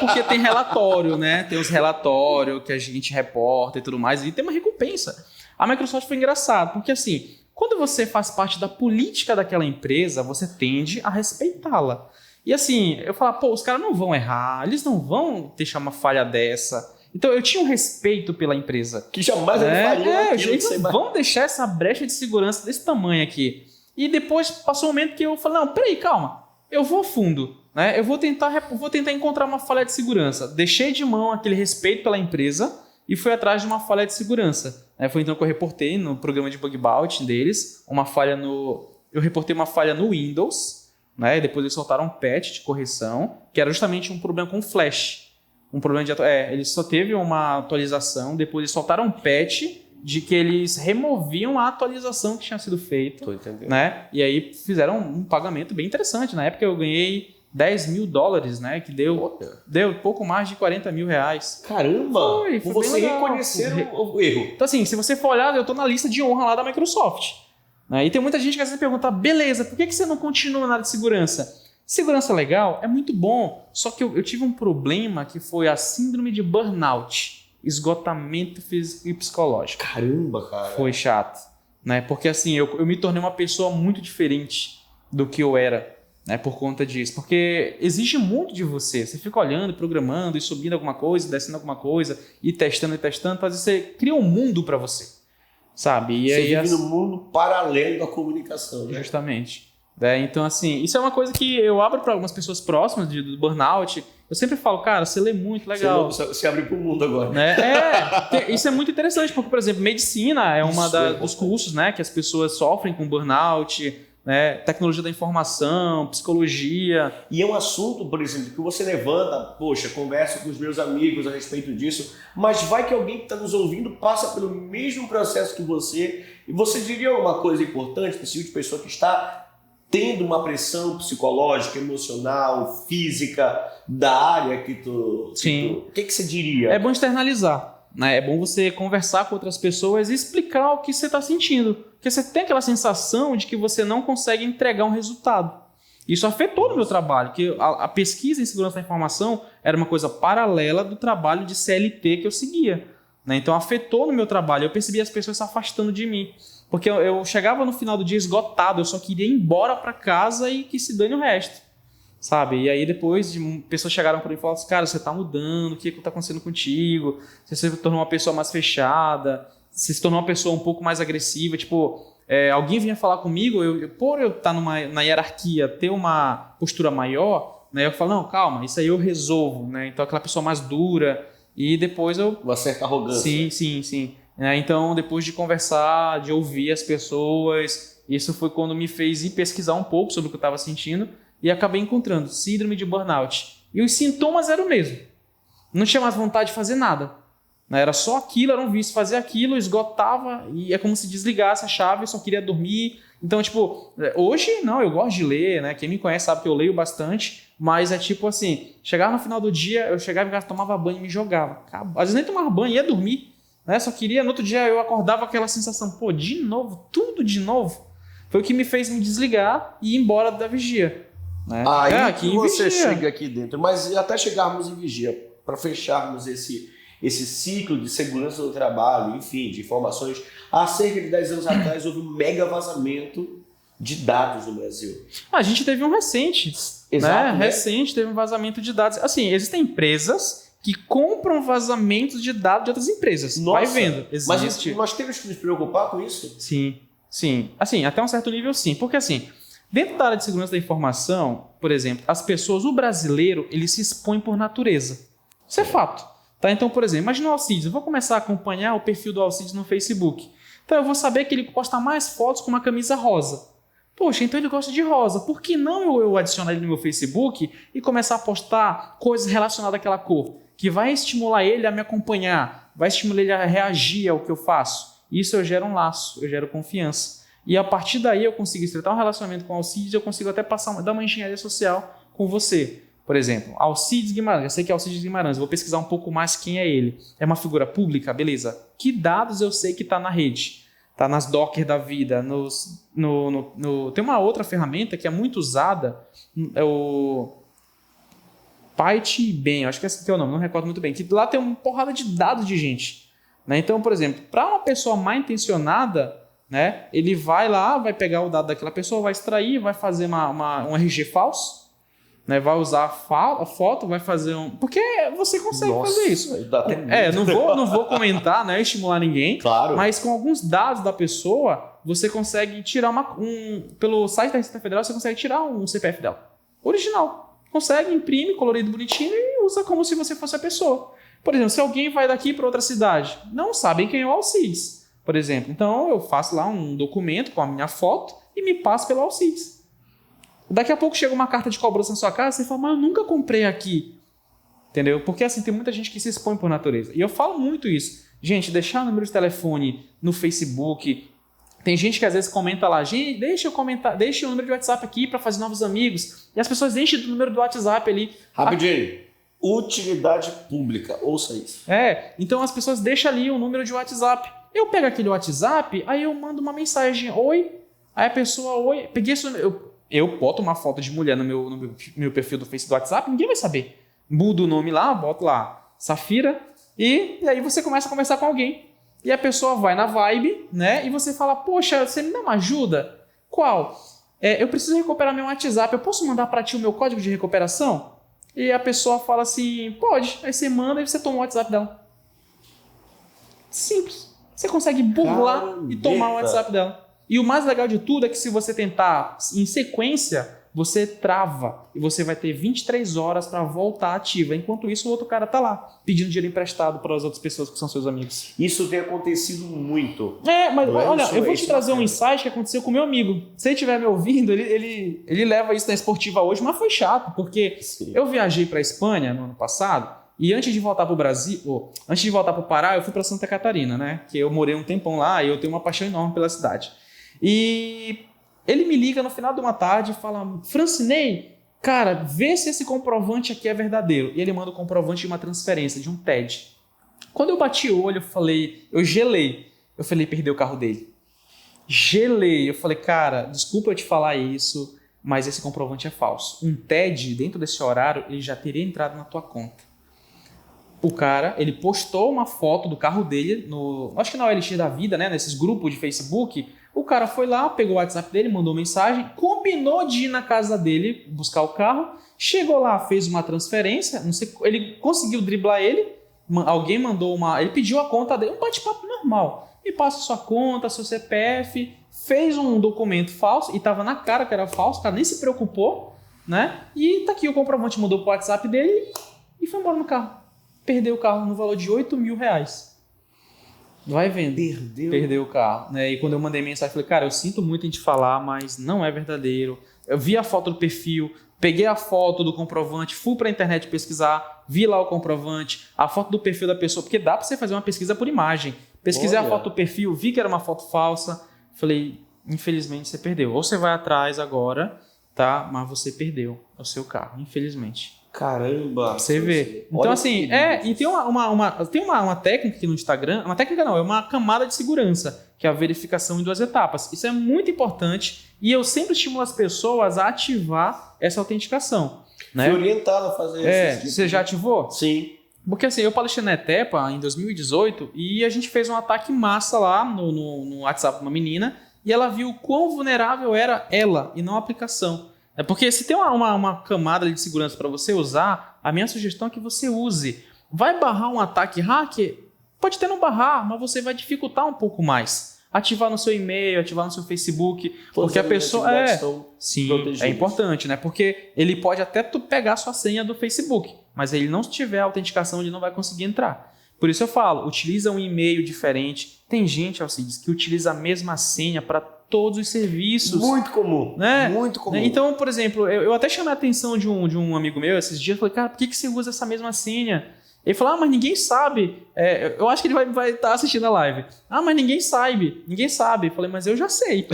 Speaker 2: porque tem relatório, né? Tem os relatórios que a gente reporta e tudo mais, e tem uma recompensa. A Microsoft foi engraçado, porque assim, quando você faz parte da política daquela empresa, você tende a respeitá-la. E assim, eu falo, pô, os caras não vão errar, eles não vão deixar uma falha dessa. Então eu tinha um respeito pela empresa.
Speaker 1: Que jamais eles fariam aquilo que você...
Speaker 2: Vão deixar essa brecha de segurança desse tamanho aqui. E depois passou um momento que eu falei, não, peraí, calma, eu vou a fundo. Né? Eu vou tentar encontrar uma falha de segurança. Deixei de mão aquele respeito pela empresa e fui atrás de uma falha de segurança. Foi então que eu reportei no programa de bug bounty deles, eu reportei uma falha no Windows, né? E depois eles soltaram um patch de correção, que era justamente um problema com Flash. Um problema de eles só teve uma atualização, depois eles soltaram um patch de que eles removiam a atualização que tinha sido feita.
Speaker 1: Tô entendendo.
Speaker 2: Né? E aí fizeram um pagamento bem interessante. Na época eu ganhei $10 mil, né? Que deu pouco mais de $40 mil.
Speaker 1: Caramba!
Speaker 2: Foi
Speaker 1: você reconhecer o erro.
Speaker 2: Então assim, se você for olhar, eu tô na lista de honra lá da Microsoft. Né? E tem muita gente que às vezes pergunta, beleza, por que você não continua na área de segurança? Segurança legal é muito bom, só que eu tive um problema que foi a síndrome de burnout, esgotamento físico e psicológico.
Speaker 1: Caramba, cara.
Speaker 2: Foi chato, né? Porque assim, eu me tornei uma pessoa muito diferente do que eu era, né? Por conta disso. Porque exige muito de você. Você fica olhando, programando e subindo alguma coisa, descendo alguma coisa, e testando, às vezes você cria um mundo para você, sabe? E
Speaker 1: você
Speaker 2: aí,
Speaker 1: vive no mundo paralelo da comunicação, né?
Speaker 2: Justamente. Então, assim, isso é uma coisa que eu abro para algumas pessoas próximas do burnout. Eu sempre falo, cara, você lê muito, legal.
Speaker 1: Você abre para o mundo agora.
Speaker 2: Né? Isso é muito interessante, porque, por exemplo, medicina é dos cursos, né, que as pessoas sofrem com burnout, né, tecnologia da informação, psicologia.
Speaker 1: E é um assunto, por exemplo, que você levanta, poxa, converso com os meus amigos a respeito disso, mas vai que alguém que está nos ouvindo passa pelo mesmo processo que você, e você diria uma coisa importante para esse tipo de pessoa que está tendo uma pressão psicológica, emocional, física da área que tu...
Speaker 2: Sim.
Speaker 1: O que você diria?
Speaker 2: É bom externalizar, né? É bom você conversar com outras pessoas e explicar o que você está sentindo. Porque você tem aquela sensação de que você não consegue entregar um resultado. Isso afetou no meu trabalho, que a pesquisa em segurança da informação era uma coisa paralela do trabalho de CLT que eu seguia. Né? Então afetou no meu trabalho. Eu percebi as pessoas se afastando de mim. Porque eu chegava no final do dia esgotado, eu só queria ir embora para casa e que se dane o resto, sabe? E aí depois pessoas chegaram para mim e falaram assim, cara, você tá mudando, o que tá acontecendo contigo? Você se tornou uma pessoa mais fechada, você se tornou uma pessoa um pouco mais agressiva, tipo, alguém vinha falar comigo, por eu estar na hierarquia, ter uma postura maior, né, eu falo, não, calma, isso aí eu resolvo, né? Então aquela pessoa mais dura, e depois eu...
Speaker 1: Uma certa arrogância.
Speaker 2: Sim. Então, depois de conversar, de ouvir as pessoas, isso foi quando me fez ir pesquisar um pouco sobre o que eu estava sentindo e acabei encontrando síndrome de burnout. E os sintomas eram o mesmo. Não tinha mais vontade de fazer nada. Era só aquilo, era um vício. Fazer aquilo, esgotava e é como se desligasse a chave, eu só queria dormir. Então, tipo, hoje não, eu gosto de ler, né? Quem me conhece sabe que eu leio bastante, mas é tipo assim, chegava no final do dia, eu chegava em casa, tomava banho e me jogava. Às vezes nem tomava banho, ia dormir. Né? Só queria, no outro dia eu acordava com aquela sensação, pô, de novo, tudo de novo. Foi o que me fez me desligar e ir embora da vigia. Né?
Speaker 1: Aí que você chega aqui dentro, mas até chegarmos em vigia, para fecharmos esse ciclo de segurança do trabalho, enfim, de informações, há cerca de 10 anos atrás houve um mega vazamento de dados no Brasil.
Speaker 2: A gente teve um recente.
Speaker 1: Exato, né?
Speaker 2: Recente, teve um vazamento de dados. Assim, existem empresas que compram vazamentos de dados de outras empresas.
Speaker 1: Nossa,
Speaker 2: vai vendo. Existe.
Speaker 1: Mas nós temos que nos preocupar com isso?
Speaker 2: Sim. Assim, até um certo nível, sim. Porque assim, dentro da área de segurança da informação, por exemplo, as pessoas, o brasileiro, ele se expõe por natureza. Isso é fato. Tá? Então, por exemplo, imagina o Alcides. Eu vou começar a acompanhar o perfil do Alcides no Facebook. Então, eu vou saber que ele posta mais fotos com uma camisa rosa. Poxa, então ele gosta de rosa. Por que não eu adicionar ele no meu Facebook e começar a postar coisas relacionadas àquela cor? Que vai estimular ele a me acompanhar, vai estimular ele a reagir ao que eu faço. Isso eu gero um laço, eu gero confiança. E a partir daí eu consigo estreitar um relacionamento com o Alcides, eu consigo até dar uma engenharia social com você. Por exemplo, Alcides Guimarães. Eu sei que é Alcides Guimarães. Eu vou pesquisar um pouco mais quem é ele. É uma figura pública? Beleza. Que dados eu sei que está na rede? Está nas Docker da vida. Tem uma outra ferramenta que é muito usada. É o PyTBen. Acho que esse aqui é o nome. Não recordo muito bem. Que lá tem uma porrada de dados de gente. Né? Então, por exemplo, para uma pessoa mal intencionada, né, ele vai lá, vai pegar o dado daquela pessoa, vai extrair, vai fazer um RG falso. Né, vai usar a foto, vai fazer um... Porque você consegue fazer isso.
Speaker 1: Dá até medo.
Speaker 2: Não vou comentar, né, estimular ninguém.
Speaker 1: Claro.
Speaker 2: Mas com alguns dados da pessoa, você consegue tirar pelo site da Receita Federal, você consegue tirar um CPF dela. Original. Consegue, imprime, colorido, bonitinho e usa como se você fosse a pessoa. Por exemplo, se alguém vai daqui para outra cidade, não sabem quem é o Alcides, por exemplo. Então, eu faço lá um documento com a minha foto e me passo pelo Alcides. Daqui a pouco chega uma carta de cobrança na sua casa e você fala, mas eu nunca comprei aqui. Entendeu? Porque assim, tem muita gente que se expõe por natureza. E eu falo muito isso. Gente, deixar o número de telefone no Facebook. Tem gente que às vezes comenta lá, gente, deixa o número de WhatsApp aqui para fazer novos amigos. E as pessoas deixam o número do WhatsApp ali.
Speaker 1: Rapidinho. Utilidade pública. Ouça isso.
Speaker 2: Então as pessoas deixam ali o número de WhatsApp. Eu pego aquele WhatsApp, aí eu mando uma mensagem, oi. Aí a pessoa, oi. Peguei esse número. Eu boto uma foto de mulher no meu perfil do Facebook do WhatsApp, ninguém vai saber. Mudo o nome lá, boto lá Safira, e aí você começa a conversar com alguém. E a pessoa vai na vibe, né? E você fala, poxa, você me dá uma ajuda? Qual? Eu preciso recuperar meu WhatsApp, eu posso mandar para ti o meu código de recuperação? E a pessoa fala assim, pode. Aí você manda e você toma o WhatsApp dela. Simples. Você consegue burlar e tomar o WhatsApp dela. E o mais legal de tudo é que se você tentar em sequência, você trava e você vai ter 23 horas para voltar ativa. Enquanto isso, o outro cara tá lá, pedindo dinheiro emprestado para as outras pessoas que são seus amigos.
Speaker 1: Isso tem acontecido muito.
Speaker 2: Mas olha, eu vou te trazer um insight que aconteceu com meu amigo. Se ele estiver me ouvindo, ele leva isso na esportiva hoje, mas foi chato, porque eu viajei para a Espanha no ano passado e antes de voltar para o Brasil, antes de voltar para o Pará, eu fui para Santa Catarina, né? Que eu morei um tempão lá e eu tenho uma paixão enorme pela cidade. E ele me liga no final de uma tarde e fala, Francinei, cara, vê se esse comprovante aqui é verdadeiro. E ele manda o comprovante de uma transferência, de um TED. Quando eu bati o olho, eu gelei. Eu falei, perdeu o carro dele. Gelei. Eu falei, cara, desculpa eu te falar isso, mas esse comprovante é falso. Um TED, dentro desse horário, ele já teria entrado na tua conta. O cara, ele postou uma foto do carro dele, acho que na OLX da vida, né, nesses grupos de Facebook. O cara foi lá, pegou o WhatsApp dele, mandou mensagem, combinou de ir na casa dele buscar o carro, chegou lá, fez uma transferência, não sei, ele conseguiu driblar ele, alguém mandou ele pediu a conta dele, um bate-papo normal. Me passa sua conta, seu CPF, fez um documento falso e estava na cara que era falso, o cara nem se preocupou, né? E tá aqui o comprovante, mandou pro WhatsApp dele e foi embora no carro. Perdeu o carro no valor de R$8.000. Vai vendo. Perdeu o carro. Né? E quando eu mandei mensagem, falei, cara, eu sinto muito em te falar, mas não é verdadeiro. Eu vi a foto do perfil, peguei a foto do comprovante, fui para a internet pesquisar, vi lá o comprovante, a foto do perfil da pessoa, porque dá para você fazer uma pesquisa por imagem. Pesquisei a foto do perfil, vi que era uma foto falsa. Falei, infelizmente você perdeu. Ou você vai atrás agora, tá? Mas você perdeu o seu carro, infelizmente.
Speaker 1: Caramba!
Speaker 2: Você vê. Então, assim, e tem uma técnica aqui no Instagram, uma técnica não, é uma camada de segurança, que é a verificação em 2 etapas. Isso é muito importante e eu sempre estimulo as pessoas a ativar essa autenticação. Né?
Speaker 1: Fui orientado a fazer isso.
Speaker 2: Você já ativou?
Speaker 1: Sim.
Speaker 2: Porque assim, eu palestrei na ETEPA em 2018 e a gente fez um ataque massa lá no WhatsApp de uma menina e ela viu quão vulnerável era ela e não a aplicação. É porque se tem uma camada de segurança para você usar, a minha sugestão é que você use. Vai barrar um ataque hacker? Pode até não barrar, mas você vai dificultar um pouco mais. Ativar no seu e-mail, ativar no seu Facebook, porque a pessoa sim, é importante, né? Porque ele pode até pegar a sua senha do Facebook, mas ele não tiver a autenticação, ele não vai conseguir entrar. Por isso eu falo, utiliza um e-mail diferente. Tem gente, Alcides, que utiliza a mesma senha para todos os serviços.
Speaker 1: Muito comum,
Speaker 2: né?
Speaker 1: Muito comum.
Speaker 2: Então, por exemplo, eu até chamei a atenção de um amigo meu esses dias, falei, cara, por que você usa essa mesma senha? Ele falou, mas ninguém sabe. Eu acho que ele vai estar assistindo a live. Mas ninguém sabe. Eu falei, mas eu já sei.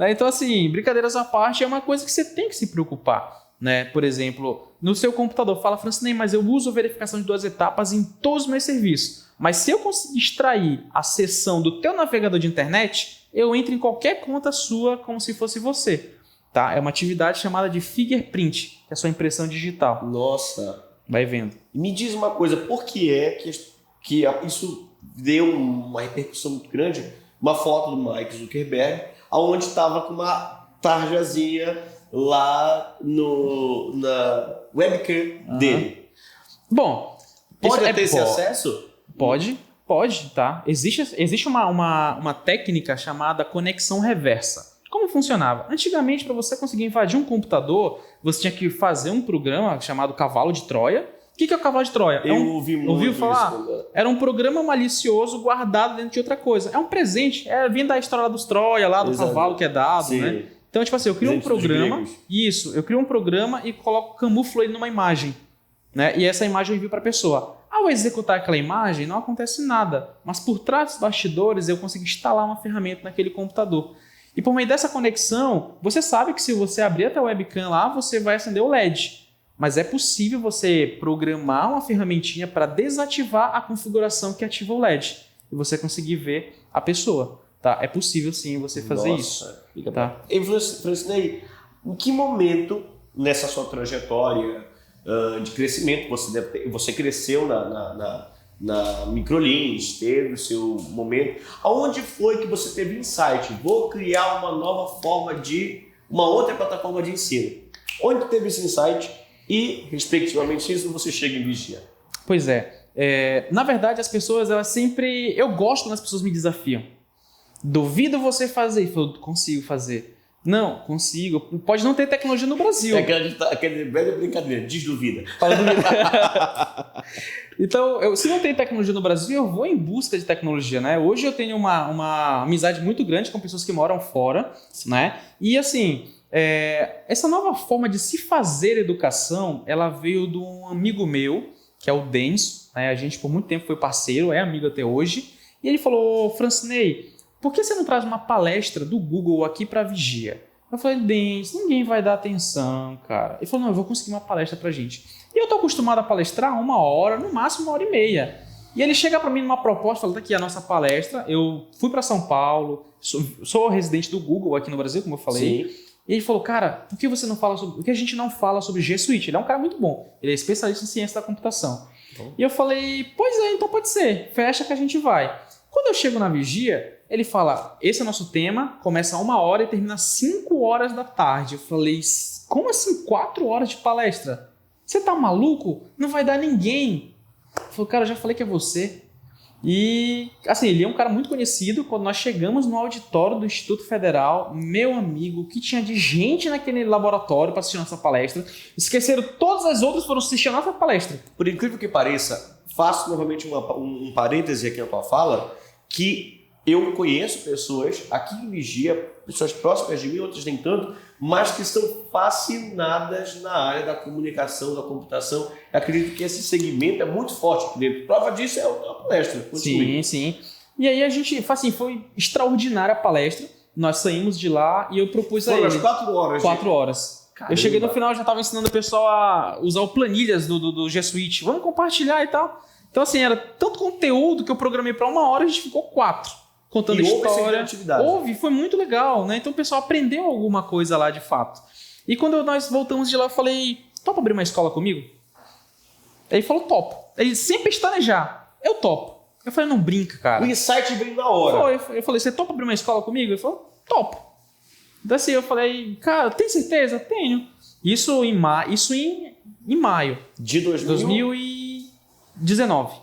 Speaker 2: Então, assim, brincadeiras à parte, é uma coisa que você tem que se preocupar. né? Por exemplo, no seu computador, fala, Francinei, mas eu uso verificação de 2 etapas em todos os meus serviços. Mas se eu conseguir extrair a seção do teu navegador de internet, eu entro em qualquer conta sua como se fosse você. Tá? É uma atividade chamada de fingerprint, que é a sua impressão digital.
Speaker 1: Nossa.
Speaker 2: Vai vendo.
Speaker 1: Me diz uma coisa, por que é que isso deu uma repercussão muito grande? Uma foto do Mark Zuckerberg, onde estava com uma tarjazinha lá na webcam dele.
Speaker 2: Bom,
Speaker 1: pode ter esse acesso?
Speaker 2: Pode, tá? Existe uma técnica chamada conexão reversa. Como funcionava? Antigamente, para você conseguir invadir um computador, você tinha que fazer um programa chamado Cavalo de Troia. O que é o Cavalo de Troia? Ouviu falar? Era um programa malicioso guardado dentro de outra coisa. É um presente. Vem da história lá dos Troia, lá do cavalo que é dado,
Speaker 1: Sim.
Speaker 2: né? Então, tipo assim, eu crio um programa. Eu crio um programa e camuflo ele numa imagem. Né? E essa imagem eu envio para a pessoa. Ao executar aquela imagem, não acontece nada. Mas por trás dos bastidores, eu consigo instalar uma ferramenta naquele computador. E por meio dessa conexão, você sabe que se você abrir a tua webcam lá, você vai acender o LED. Mas é possível você programar uma ferramentinha para desativar a configuração que ativa o LED. E você conseguir ver a pessoa. Tá? É possível sim você fazer isso. Tá?
Speaker 1: E Francinei, em que momento nessa sua trajetória de crescimento, você cresceu na Microlins, teve o seu momento, aonde foi que você teve insight? Vou criar uma outra plataforma de ensino. Onde teve esse insight e, respectivamente, isso você chega em Vigia?
Speaker 2: Pois na verdade, as pessoas, elas sempre... Eu gosto quando as pessoas me desafiam. Duvido você fazer. Eu falo, consigo fazer. Não, consigo. Pode não ter tecnologia no Brasil.
Speaker 1: Aquele velha brincadeira, desduvida.
Speaker 2: Fala duvida. Então, se não tem tecnologia no Brasil, eu vou em busca de tecnologia, né? Hoje eu tenho uma amizade muito grande com pessoas que moram fora, né? E assim, essa nova forma de se fazer educação, ela veio de um amigo meu, que é o Denso, né? A gente por muito tempo foi parceiro, é amigo até hoje. E ele falou, Francinei, por que você não traz uma palestra do Google aqui para Vigia? Eu falei, Denso, ninguém vai dar atenção, cara. Ele falou, não, eu vou conseguir uma palestra pra gente. E eu tô acostumado a palestrar 1 hora, no máximo 1h30. E ele chega para mim numa proposta, fala, tá aqui a nossa palestra, eu fui para São Paulo, sou residente do Google aqui no Brasil, como eu falei. Sim. E ele falou, cara, por que você não fala sobre... Por que a gente não fala sobre G Suite? Ele é um cara muito bom, ele é especialista em ciência da computação. E eu falei, pois é, então pode ser, fecha que a gente vai. Quando eu chego na Vigia, ele fala, esse é o nosso tema, começa 1 hora e termina 5 horas da tarde. Eu falei, como assim 4 horas de palestra? Você tá maluco? Não vai dar ninguém. Ele falou, cara, eu já falei que é você. E, assim, ele é um cara muito conhecido. Quando nós chegamos no auditório do Instituto Federal, meu amigo, o que tinha de gente naquele laboratório para assistir a nossa palestra, esqueceram todas as outras, foram assistir a nossa palestra.
Speaker 1: Por incrível que pareça, faço novamente um parêntese aqui na tua fala, que eu conheço pessoas aqui em Vigia, pessoas próximas de mim, outras nem tanto, mas que estão fascinadas na área da comunicação, da computação. Eu acredito que esse segmento é muito forte aqui dentro. Prova disso é a palestra.
Speaker 2: Continue. Sim. E aí a gente, assim, foi extraordinária a palestra. Nós saímos de lá e eu propus a ele.
Speaker 1: Foram 4 horas.
Speaker 2: 4 horas. Caramba. Eu cheguei no final, já estava ensinando o pessoal a usar o planilhas do G Suite. Vamos compartilhar e tal. Então, assim, era tanto conteúdo que eu programei para 1 hora, a gente ficou 4. Contando história. Foi muito legal, né? Então o pessoal aprendeu alguma coisa lá de fato. E quando nós voltamos de lá, eu falei, topa abrir uma escola comigo? Ele falou, topo. Ele sem pestanejar, eu topo. Eu falei, não brinca, cara.
Speaker 1: O insight veio na hora.
Speaker 2: Eu falei, você topa abrir uma escola comigo? Ele falou, topo. Então assim, eu falei, cara, tem certeza? Tenho. Isso em maio. De 2019.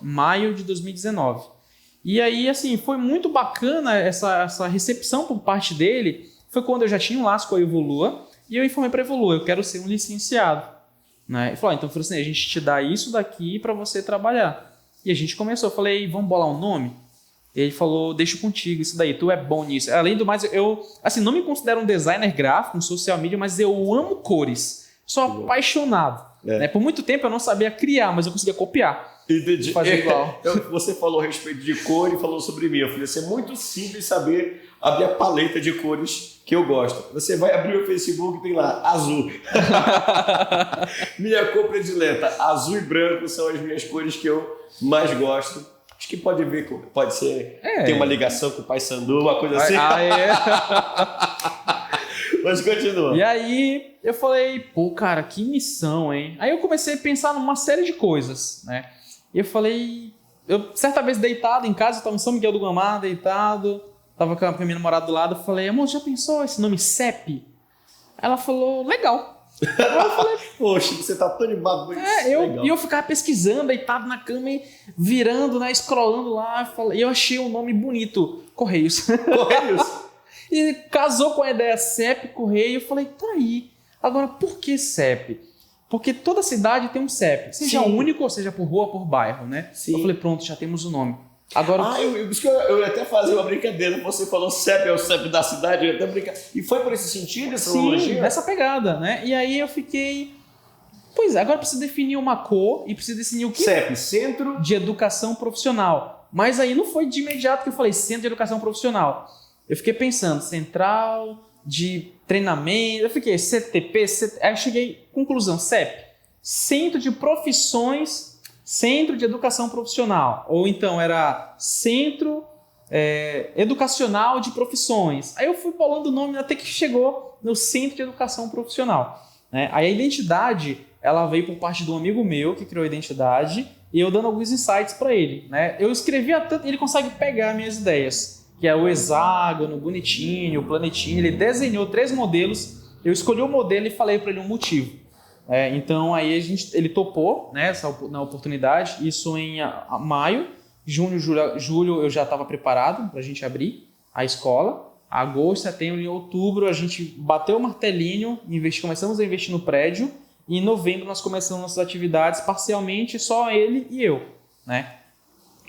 Speaker 2: Maio de 2019. E aí, assim, foi muito bacana essa recepção por parte dele. Foi quando eu já tinha um laço com a Evolua e eu informei para a Evolua, eu quero ser um licenciado. Né? Ele falou, então, assim, a gente te dá isso daqui para você trabalhar. E a gente começou, eu falei, vamos bolar um nome? E ele falou, deixa contigo isso daí, tu é bom nisso. Além do mais, eu assim, não me considero um designer gráfico, um social media, mas eu amo cores. Sou apaixonado. Né? Por muito tempo eu não sabia criar, mas eu conseguia copiar.
Speaker 1: Entendi.
Speaker 2: Fazer igual.
Speaker 1: Você falou a respeito de cor e falou sobre mim. Eu falei assim, é muito simples saber a minha paleta de cores que eu gosto. Você vai abrir o Facebook e tem lá, azul. Minha cor predileta, azul e branco são as minhas cores que eu mais gosto. Acho que pode ver, pode ser, tem uma ligação com o Pai Sandu, uma coisa assim. Mas continua.
Speaker 2: E aí eu falei, pô, cara, que missão, hein? Aí eu comecei a pensar numa série de coisas, né? E eu falei, certa vez deitado em casa, eu estava em São Miguel do Guamá, deitado, tava com a minha namorada do lado, eu falei, amor, já pensou esse nome CEP? Ela falou, legal. Aí eu falei,
Speaker 1: poxa, você tá tão animado.
Speaker 2: E eu ficava pesquisando, deitado na cama e virando, né, scrollando lá, e eu achei um nome bonito, Correios.
Speaker 1: Correios?
Speaker 2: E casou com a ideia CEP, Correio, eu falei, tá aí. Agora, por que CEP? Porque toda cidade tem um CEP, seja único ou seja por rua ou por bairro, né? Sim. Eu falei, pronto, já temos o nome. Agora,
Speaker 1: eu ia até fazer uma brincadeira, você falou CEP é o CEP da cidade, eu ia até brincar. E foi por esse sentido, essa analogia?
Speaker 2: Sim, nessa pegada, né? E aí eu fiquei, pois é, agora preciso definir uma cor e preciso definir o que?
Speaker 1: CEP, Centro
Speaker 2: de Educação Profissional. Mas aí não foi de imediato que eu falei Centro de Educação Profissional. Eu fiquei pensando, Central de Treinamento, eu fiquei CTP, aí eu cheguei, conclusão, CEP, Centro de Profissões, Centro de Educação Profissional, ou então era Centro Educacional de Profissões. Aí eu fui bolando o nome até que chegou no Centro de Educação Profissional. Né? Aí a identidade, ela veio por parte de um amigo meu que criou a identidade e eu dando alguns insights para ele. Né? Eu escrevia tanto, ele consegue pegar minhas ideias, que é o hexágono, bonitinho, o planetinho. Ele desenhou 3 modelos, eu escolhi o modelo e falei para ele um motivo. Então aí ele topou, né, na oportunidade, isso em maio, junho, julho eu já estava preparado para a gente abrir a escola. Agosto, setembro e outubro a gente bateu o martelinho, começamos a investir no prédio e em novembro nós começamos nossas atividades parcialmente, só ele e eu. Né?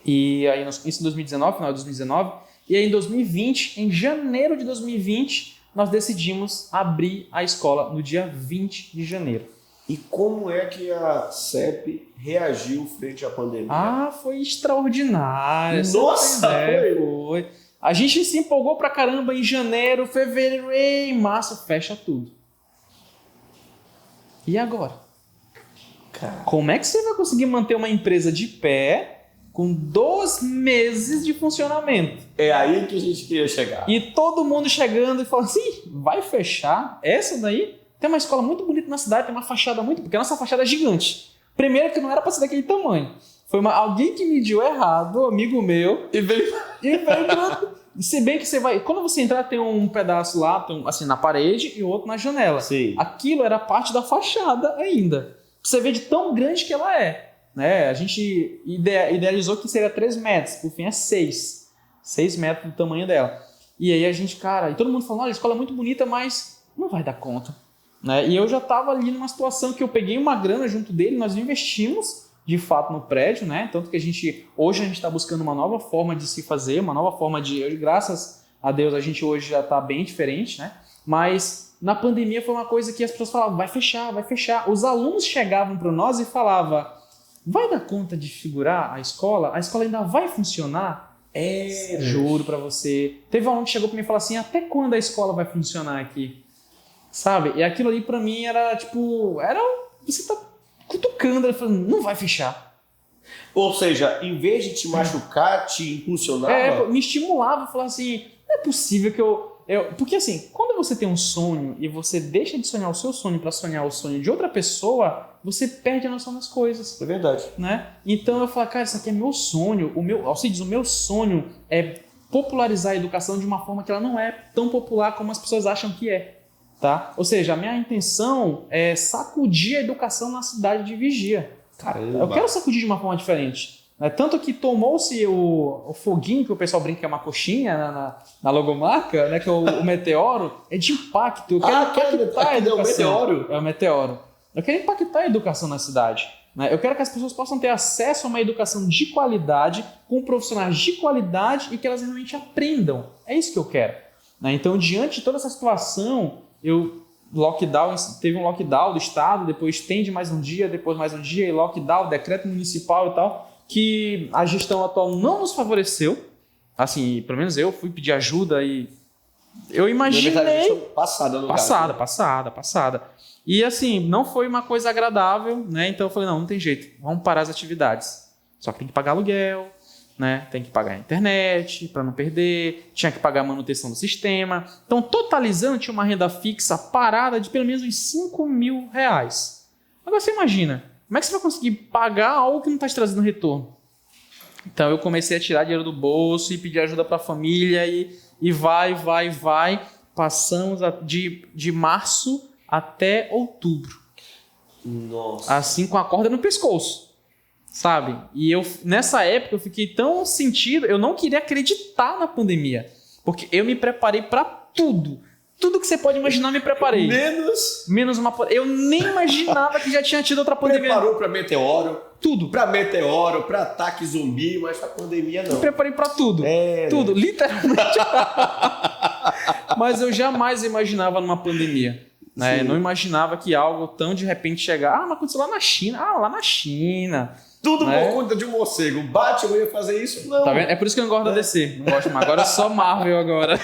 Speaker 2: E aí isso em 2019, final de 2019. E aí em 2020, em janeiro de 2020, nós decidimos abrir a escola no dia 20 de janeiro.
Speaker 1: E como é que a CEP reagiu frente à pandemia?
Speaker 2: Foi extraordinário.
Speaker 1: Nossa,
Speaker 2: foi. A gente se empolgou pra caramba em janeiro, fevereiro, em março, fecha tudo. E agora? Cara. Como é que você vai conseguir manter uma empresa de pé com 2 meses de funcionamento?
Speaker 1: É aí que a gente queria chegar.
Speaker 2: E todo mundo chegando e falando assim, vai fechar? Essa daí? Tem uma escola muito bonita na cidade, tem uma fachada muito... Porque a nossa fachada é gigante. Primeiro que não era para ser daquele tamanho. Foi alguém que mediu errado, amigo meu, e veio se bem que você vai... Quando você entrar, tem um pedaço lá, assim, na parede e outro na janela. Sim. Aquilo era parte da fachada ainda. Pra você ver de tão grande que ela é. Né? A gente idealizou que seria 3 metros, por fim é 6 metros do tamanho dela. E aí a gente, cara, e todo mundo falando, olha, a escola é muito bonita, mas não vai dar conta. Né? E eu já estava ali numa situação que eu peguei uma grana junto dele, nós investimos de fato no prédio, né? Tanto que hoje a gente está buscando uma nova forma de se fazer, uma nova forma graças a Deus a gente hoje já está bem diferente, né? Mas na pandemia foi uma coisa que as pessoas falavam, vai fechar. Os alunos chegavam para nós e falavam, vai dar conta de figurar a escola? A escola ainda vai funcionar? Juro para você. Teve um aluno que chegou para mim e falou assim, até quando a escola vai funcionar aqui? Sabe? E aquilo ali para mim era tipo, você tá cutucando, ele falando, não vai fechar.
Speaker 1: Ou seja, em vez de te machucar, te impulsionava?
Speaker 2: Me estimulava, falava assim, não é possível que eu... Porque assim, quando você tem um sonho e você deixa de sonhar o seu sonho para sonhar o sonho de outra pessoa, você perde a noção das coisas.
Speaker 1: É verdade.
Speaker 2: Né? Então eu falo, cara, isso aqui é meu sonho. O meu sonho é popularizar a educação de uma forma que ela não é tão popular como as pessoas acham que é. Tá? Ou seja, a minha intenção é sacudir a educação na cidade de Vigia.
Speaker 1: Caramba.
Speaker 2: Eu quero sacudir de uma forma diferente. Tanto que tomou-se o foguinho, que o pessoal brinca que é uma coxinha na logomarca, né, que é o meteoro, é de impacto. Eu quero impactar a educação.
Speaker 1: É o meteoro?
Speaker 2: É o meteoro. Eu quero impactar a educação na cidade. Né? Eu quero que as pessoas possam ter acesso a uma educação de qualidade, com profissionais de qualidade e que elas realmente aprendam. É isso que eu quero. Né? Então, diante de toda essa situação, eu lockdown, teve um lockdown do estado, depois estende mais um dia, depois mais um dia, e lockdown, decreto municipal e tal, que a gestão atual não nos favoreceu. Assim, pelo menos eu fui pedir ajuda e eu imaginei... Passada. E assim, não foi uma coisa agradável, né? Então eu falei, não tem jeito, vamos parar as atividades. Só que tem que pagar aluguel, né? Tem que pagar a internet para não perder, tinha que pagar a manutenção do sistema. Então, totalizando, tinha uma renda fixa parada de pelo menos uns 5 mil reais. Agora você imagina, como é que você vai conseguir pagar algo que não está te trazendo retorno? Então, eu comecei a tirar dinheiro do bolso e pedir ajuda para a família e vai. Passamos de março até outubro.
Speaker 1: Nossa.
Speaker 2: Assim, com a corda no pescoço. Sabe? E nessa época eu fiquei tão sentido, eu não queria acreditar na pandemia. Porque eu me preparei para tudo. Tudo que você pode imaginar, eu me preparei. Menos uma... Eu nem imaginava que já tinha tido outra pandemia.
Speaker 1: Preparou para meteoro.
Speaker 2: Tudo.
Speaker 1: Para meteoro, para ataque zumbi, mas para pandemia não.
Speaker 2: Me preparei para tudo. Tudo, literalmente. Mas eu jamais imaginava numa pandemia. Né? Não imaginava que algo tão de repente chegar. Mas aconteceu lá na China. Lá na China.
Speaker 1: Tudo por conta de um morcego. Batman ia fazer isso? Não.
Speaker 2: Tá vendo? É por isso que eu não gosto da DC. Não gosto mais. Agora é só Marvel agora.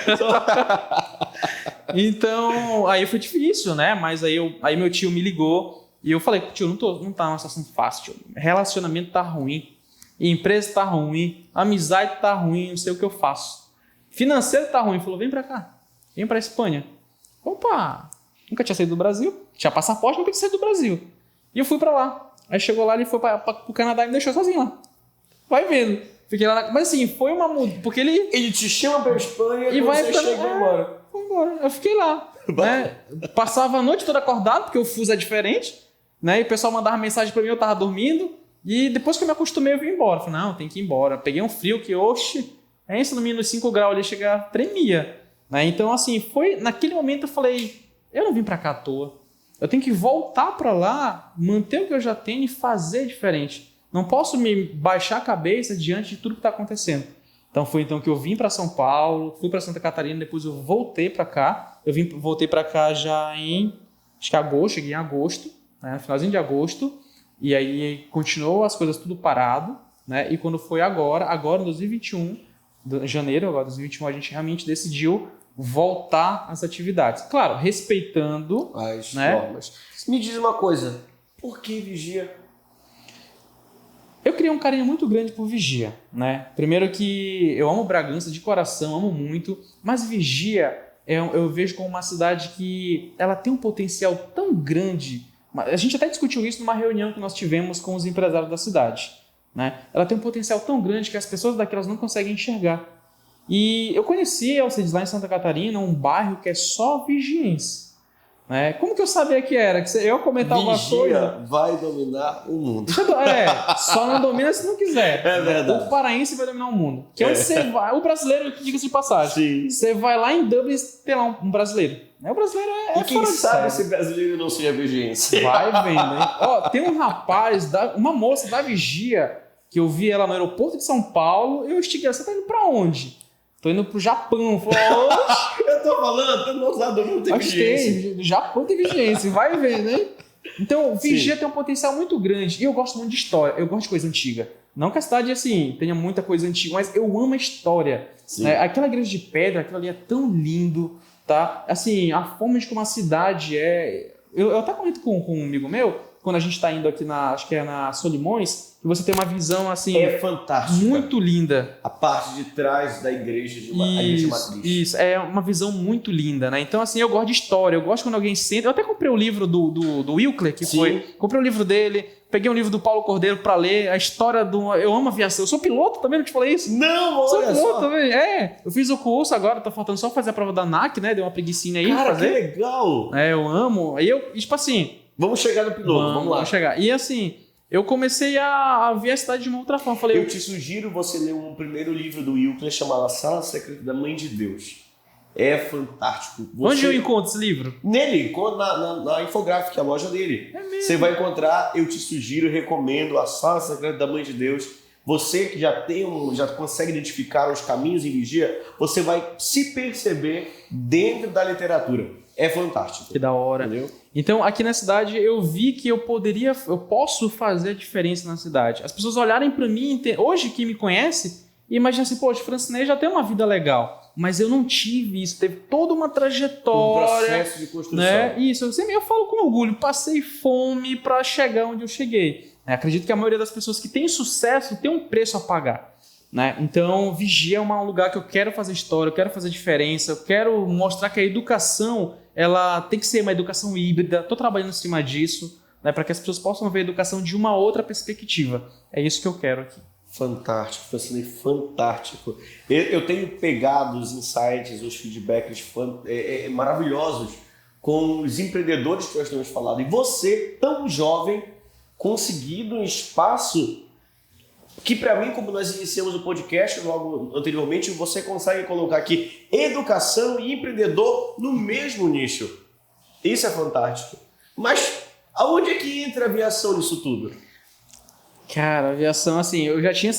Speaker 2: Então, aí foi difícil, né? Mas aí meu tio me ligou e eu falei, tio, não tá uma situação fácil, tio. Relacionamento tá ruim, empresa tá ruim, amizade tá ruim, não sei o que eu faço. Financeiro tá ruim. Ele falou, vem pra cá. Vem pra Espanha. Opa! Nunca tinha saído do Brasil. Tinha passaporte, nunca tinha saído do Brasil. E eu fui pra lá. Aí chegou lá, ele foi pro Canadá e me deixou sozinho lá. Vai vendo. Fiquei lá. Mas assim, foi uma mudança. Porque ele te chama pra Espanha e você chega embora. Foi embora. Eu fiquei lá. Né? Passava a noite toda acordado, porque o fuso é diferente. Né? E o pessoal mandava mensagem pra mim, eu tava dormindo. E depois que eu me acostumei, eu vim embora. Falei, não, tem que ir embora. Peguei um frio que, isso no mínimo 5 graus ali, chegar, tremia. Né? Então, assim, naquele momento eu falei, eu não vim pra cá à toa. Eu tenho que voltar para lá, manter o que eu já tenho e fazer diferente. Não posso me baixar a cabeça diante de tudo que está acontecendo. Então foi então que eu vim para São Paulo, fui para Santa Catarina, depois eu voltei para cá. Voltei para cá já cheguei em agosto, né, no finalzinho de agosto. E aí continuou as coisas tudo parado. Né, e quando foi agora em 2021, janeiro agora de 2021, a gente realmente decidiu voltar às atividades. Claro, respeitando
Speaker 1: as
Speaker 2: normas.
Speaker 1: Me diz uma coisa, por que Vigia?
Speaker 2: Eu criei um carinho muito grande por Vigia. Né? Primeiro que eu amo Bragança de coração, amo muito, mas Vigia eu vejo como uma cidade que ela tem um potencial tão grande. A gente até discutiu isso numa reunião que nós tivemos com os empresários da cidade. Né? Ela tem um potencial tão grande que as pessoas daqui elas não conseguem enxergar. E eu conheci, Alcides, lá em Santa Catarina, um bairro que é só vigiense. Né? Como que eu sabia que era? Que eu comentava uma coisa...
Speaker 1: Vigia vai dominar o mundo.
Speaker 2: Só não domina se não quiser.
Speaker 1: É verdade.
Speaker 2: O paraense vai dominar o mundo. Que é onde você vai... O brasileiro, diga-se de passagem. Sim. Você vai lá em Dublin e tem lá um brasileiro. O brasileiro é
Speaker 1: e quem sabe esse brasileiro não seja vigiense?
Speaker 2: Vai vendo, hein? Tem um rapaz, uma moça da Vigia, que eu vi ela no aeroporto de São Paulo, e eu estiguei, você tá indo pra onde? Tô indo pro Japão.
Speaker 1: Eu tô falando, nos Estados Unidos tem vigícia.
Speaker 2: No Japão tem vigícia, vai vendo, hein? Então, Vigia tem um potencial muito grande. E eu gosto muito de história, eu gosto de coisa antiga. Não que a cidade, assim, tenha muita coisa antiga, mas eu amo a história. Né? Aquela igreja de pedra, aquilo ali é tão lindo, tá? Assim, a forma de como a cidade é... Eu até comento com um amigo meu, quando a gente tá indo aqui acho que é na Solimões, que você tem uma visão, assim...
Speaker 1: É fantástica.
Speaker 2: Muito linda.
Speaker 1: A parte de trás da igreja, a igreja matriz.
Speaker 2: Isso, é uma visão muito linda, né? Então, assim, eu gosto de história, eu gosto quando alguém senta... Eu até comprei o livro do Wilkler, que foi... Comprei o livro dele, peguei um livro do Paulo Cordeiro pra ler, a história do... Eu amo aviação, eu sou piloto também, não te falei isso?
Speaker 1: Não, olha
Speaker 2: sou piloto
Speaker 1: só.
Speaker 2: Também, eu fiz o curso agora, tá faltando só fazer a prova da ANAC, né? Deu uma preguicinha aí.
Speaker 1: Cara,
Speaker 2: fazer.
Speaker 1: Que legal!
Speaker 2: Eu amo. Aí tipo assim...
Speaker 1: Vamos chegar no piloto, vamos lá.
Speaker 2: Vamos chegar. E assim... Eu comecei a ver a cidade de uma outra forma.
Speaker 1: Eu te sugiro você ler um primeiro livro do Wilkler chamado A Sala Secreta da Mãe de Deus. É fantástico.
Speaker 2: Onde eu encontro esse livro?
Speaker 1: Nele, na Infográfica, a loja dele. É mesmo? Você vai encontrar, eu te sugiro, recomendo A Sala Secreta da Mãe de Deus. Você que já consegue identificar os caminhos em Vigia, você vai se perceber dentro da literatura. é fantástico.
Speaker 2: Que da hora.
Speaker 1: Entendeu?
Speaker 2: Então, aqui na cidade, eu vi que eu posso fazer a diferença na cidade. As pessoas olharem para mim, hoje quem me conhece, imagina assim, poxa, o Francinei já tem uma vida legal, mas eu não tive isso, teve toda uma trajetória.
Speaker 1: Um processo de construção.
Speaker 2: Né? Isso, eu falo com orgulho, passei fome para chegar onde eu cheguei. Acredito que a maioria das pessoas que tem sucesso tem um preço a pagar. Né? Então, Vigia é um lugar que eu quero fazer história, eu quero fazer diferença, eu quero mostrar que a educação ela tem que ser uma educação híbrida. Estou trabalhando em cima disso, né, para que as pessoas possam ver a educação de uma outra perspectiva. É isso que eu quero aqui.
Speaker 1: Fantástico, Francinei, fantástico. Eu tenho pegado os insights, os feedbacks maravilhosos com os empreendedores que nós temos falado. E você, tão jovem, conseguido um espaço que para mim, como nós iniciamos o podcast logo anteriormente, você consegue colocar aqui educação e empreendedor no mesmo nicho. Isso é fantástico. Mas aonde é que entra a aviação nisso tudo?
Speaker 2: Cara, a aviação, assim, eu já tinha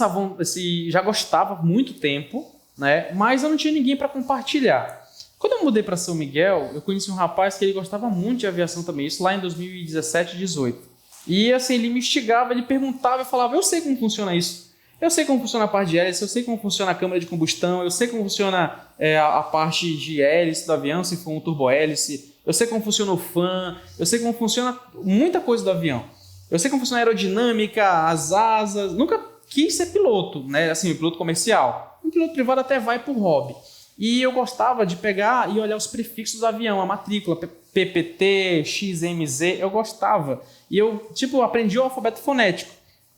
Speaker 2: já gostava há muito tempo, né? Mas eu não tinha ninguém para compartilhar. Quando eu mudei para São Miguel, eu conheci um rapaz que ele gostava muito de aviação também, isso lá em 2017, 2018. E assim, ele me instigava, ele perguntava, eu falava, eu sei como funciona isso. Eu sei como funciona a parte de hélice, eu sei como funciona a câmara de combustão, eu sei como funciona a parte de hélice do avião, se for um turbohélice, eu sei como funciona o fan, eu sei como funciona muita coisa do avião. Eu sei como funciona a aerodinâmica, as asas, nunca quis ser piloto, né? Assim, piloto comercial. Um piloto privado até vai por hobby. E eu gostava de pegar e olhar os prefixos do avião, a matrícula, PPT, XMZ, eu gostava. E eu, aprendi o alfabeto fonético.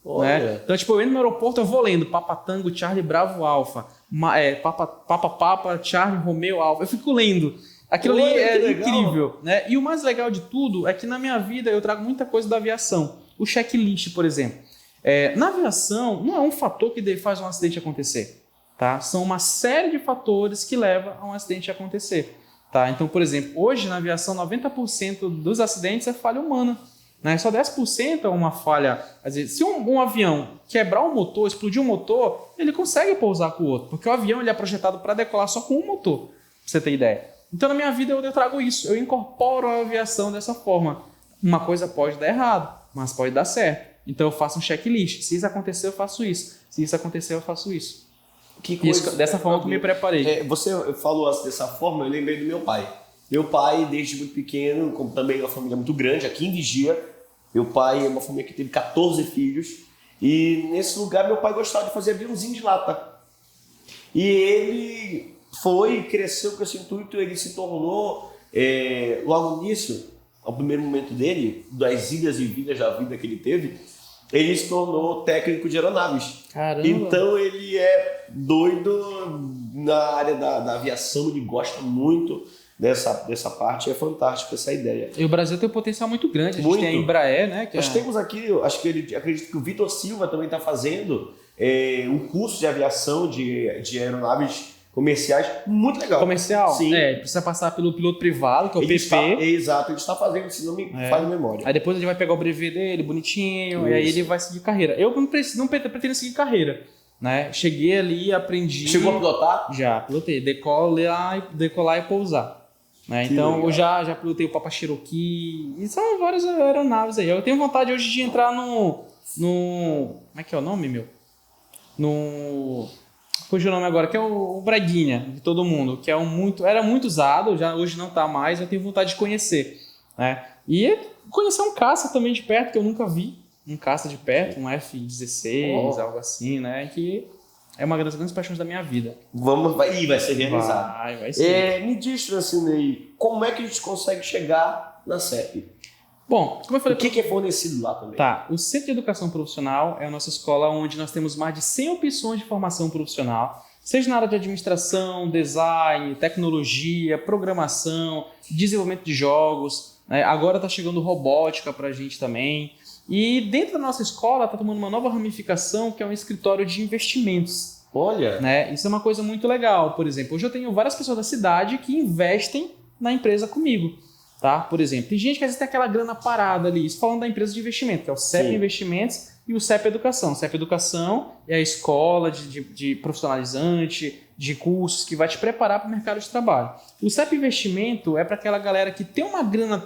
Speaker 2: Né? Então, eu entro no aeroporto, eu vou lendo Papa Tango, Charlie Bravo Alfa, Papa, Charlie Romeo Alfa. Eu fico lendo. Aquilo ali é incrível. Né? E o mais legal de tudo é que na minha vida eu trago muita coisa da aviação. O checklist, por exemplo. Na aviação, não é um fator que faz um acidente acontecer. Tá? São uma série de fatores que levam a um acidente a acontecer. Tá? Então, por exemplo, hoje na aviação 90% dos acidentes é falha humana. Né? Só 10% é uma falha. Às vezes, se um avião quebrar um motor, explodir um motor, ele consegue pousar com o outro, porque o avião ele é projetado para decolar só com um motor, pra você ter ideia. Então, na minha vida, eu trago isso, eu incorporo a aviação dessa forma. Uma coisa pode dar errado, mas pode dar certo. Então, eu faço um checklist. Se isso acontecer, eu faço isso. Se isso acontecer, eu faço isso.
Speaker 1: Que coisa,
Speaker 2: isso dessa forma que eu me preparei.
Speaker 1: Você falou dessa forma, eu lembrei do meu pai. Meu pai, desde muito pequeno, como também uma família muito grande, aqui em Vigia, meu pai é uma família que teve 14 filhos, e nesse lugar meu pai gostava de fazer aviãozinho de lata. E ele cresceu com esse intuito, ele se tornou, logo no início, ao primeiro momento dele, das idas e vindas da vida que ele teve, ele se tornou técnico de aeronaves.
Speaker 2: Caramba.
Speaker 1: Então ele é doido na área da aviação, ele gosta muito dessa parte, é fantástico essa ideia.
Speaker 2: E o Brasil tem um potencial muito grande, a gente tem a Embraer, né?
Speaker 1: Nós temos aqui, acredito que o Vitor Silva também está fazendo um curso de aviação de aeronaves comerciais, muito legal.
Speaker 2: Comercial?
Speaker 1: Sim.
Speaker 2: Precisa passar pelo piloto privado, que é o PP.
Speaker 1: Exato, ele está fazendo, se não me falha a memória.
Speaker 2: Aí depois ele vai pegar o brevet dele, bonitinho, e aí ele vai seguir carreira. Eu não pretendo seguir carreira, né? Cheguei ali, aprendi...
Speaker 1: Chegou a pilotar?
Speaker 2: Já, pilotei. Decolar e pousar. Né? Então legal. Eu já pilotei o Papa Cherokee, e são várias aeronaves aí. Eu tenho vontade hoje de entrar no... Como é que é o nome, meu? Fugiu o nome agora, que é o Braguinha, de todo mundo, que era muito usado, hoje não está mais, eu tenho vontade de conhecer. Né? E conhecer um caça também de perto, que eu nunca vi, um caça de perto, um F-16, algo assim, né? Que é uma das grandes paixões da minha vida.
Speaker 1: Vai ser realizado.
Speaker 2: Vai ser.
Speaker 1: Me diz, Francinei, como é que a gente consegue chegar na CEP?
Speaker 2: Bom, como eu falei...
Speaker 1: O que é fornecido lá também?
Speaker 2: Tá, o Centro de Educação Profissional é a nossa escola onde nós temos mais de 100 opções de formação profissional, seja na área de administração, design, tecnologia, programação, desenvolvimento de jogos, né? Agora está chegando robótica para a gente também. E dentro da nossa escola está tomando uma nova ramificação que é um escritório de investimentos.
Speaker 1: Olha!
Speaker 2: Né? Isso é uma coisa muito legal. Por exemplo, hoje eu tenho várias pessoas da cidade que investem na empresa comigo. tá? Por exemplo, tem gente que às vezes tem aquela grana parada ali, isso falando da empresa de investimento, que é o CEP
Speaker 1: Sim.
Speaker 2: Investimentos e o CEP Educação. O CEP Educação é a escola de profissionalizante, de cursos que vai te preparar para o mercado de trabalho. O CEP Investimento é para aquela galera que tem uma grana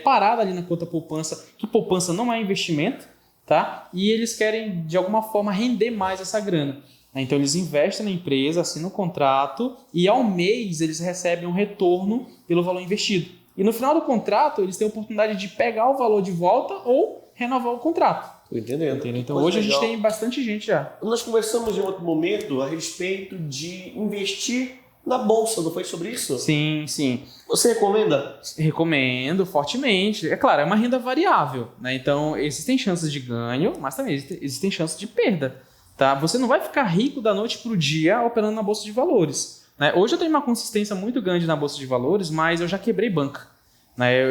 Speaker 2: parada ali na conta poupança, que poupança não é investimento, tá? E eles querem, de alguma forma, render mais essa grana. Então, eles investem na empresa, assinam um contrato e, ao mês, eles recebem um retorno pelo valor investido. E, no final do contrato, eles têm a oportunidade de pegar o valor de volta ou renovar o contrato.
Speaker 1: Tô entendendo.
Speaker 2: Então, hoje a gente tem bastante gente já.
Speaker 1: Nós conversamos em outro momento a respeito de investir na bolsa, não foi sobre isso?
Speaker 2: Sim, sim.
Speaker 1: Você recomenda?
Speaker 2: Recomendo fortemente. É claro, é uma renda variável, né? Então, existem chances de ganho, mas também existem chances de perda. Tá? Você não vai ficar rico da noite para o dia operando na Bolsa de Valores. Né? Hoje eu tenho uma consistência muito grande na Bolsa de Valores, mas eu já quebrei banca. Né?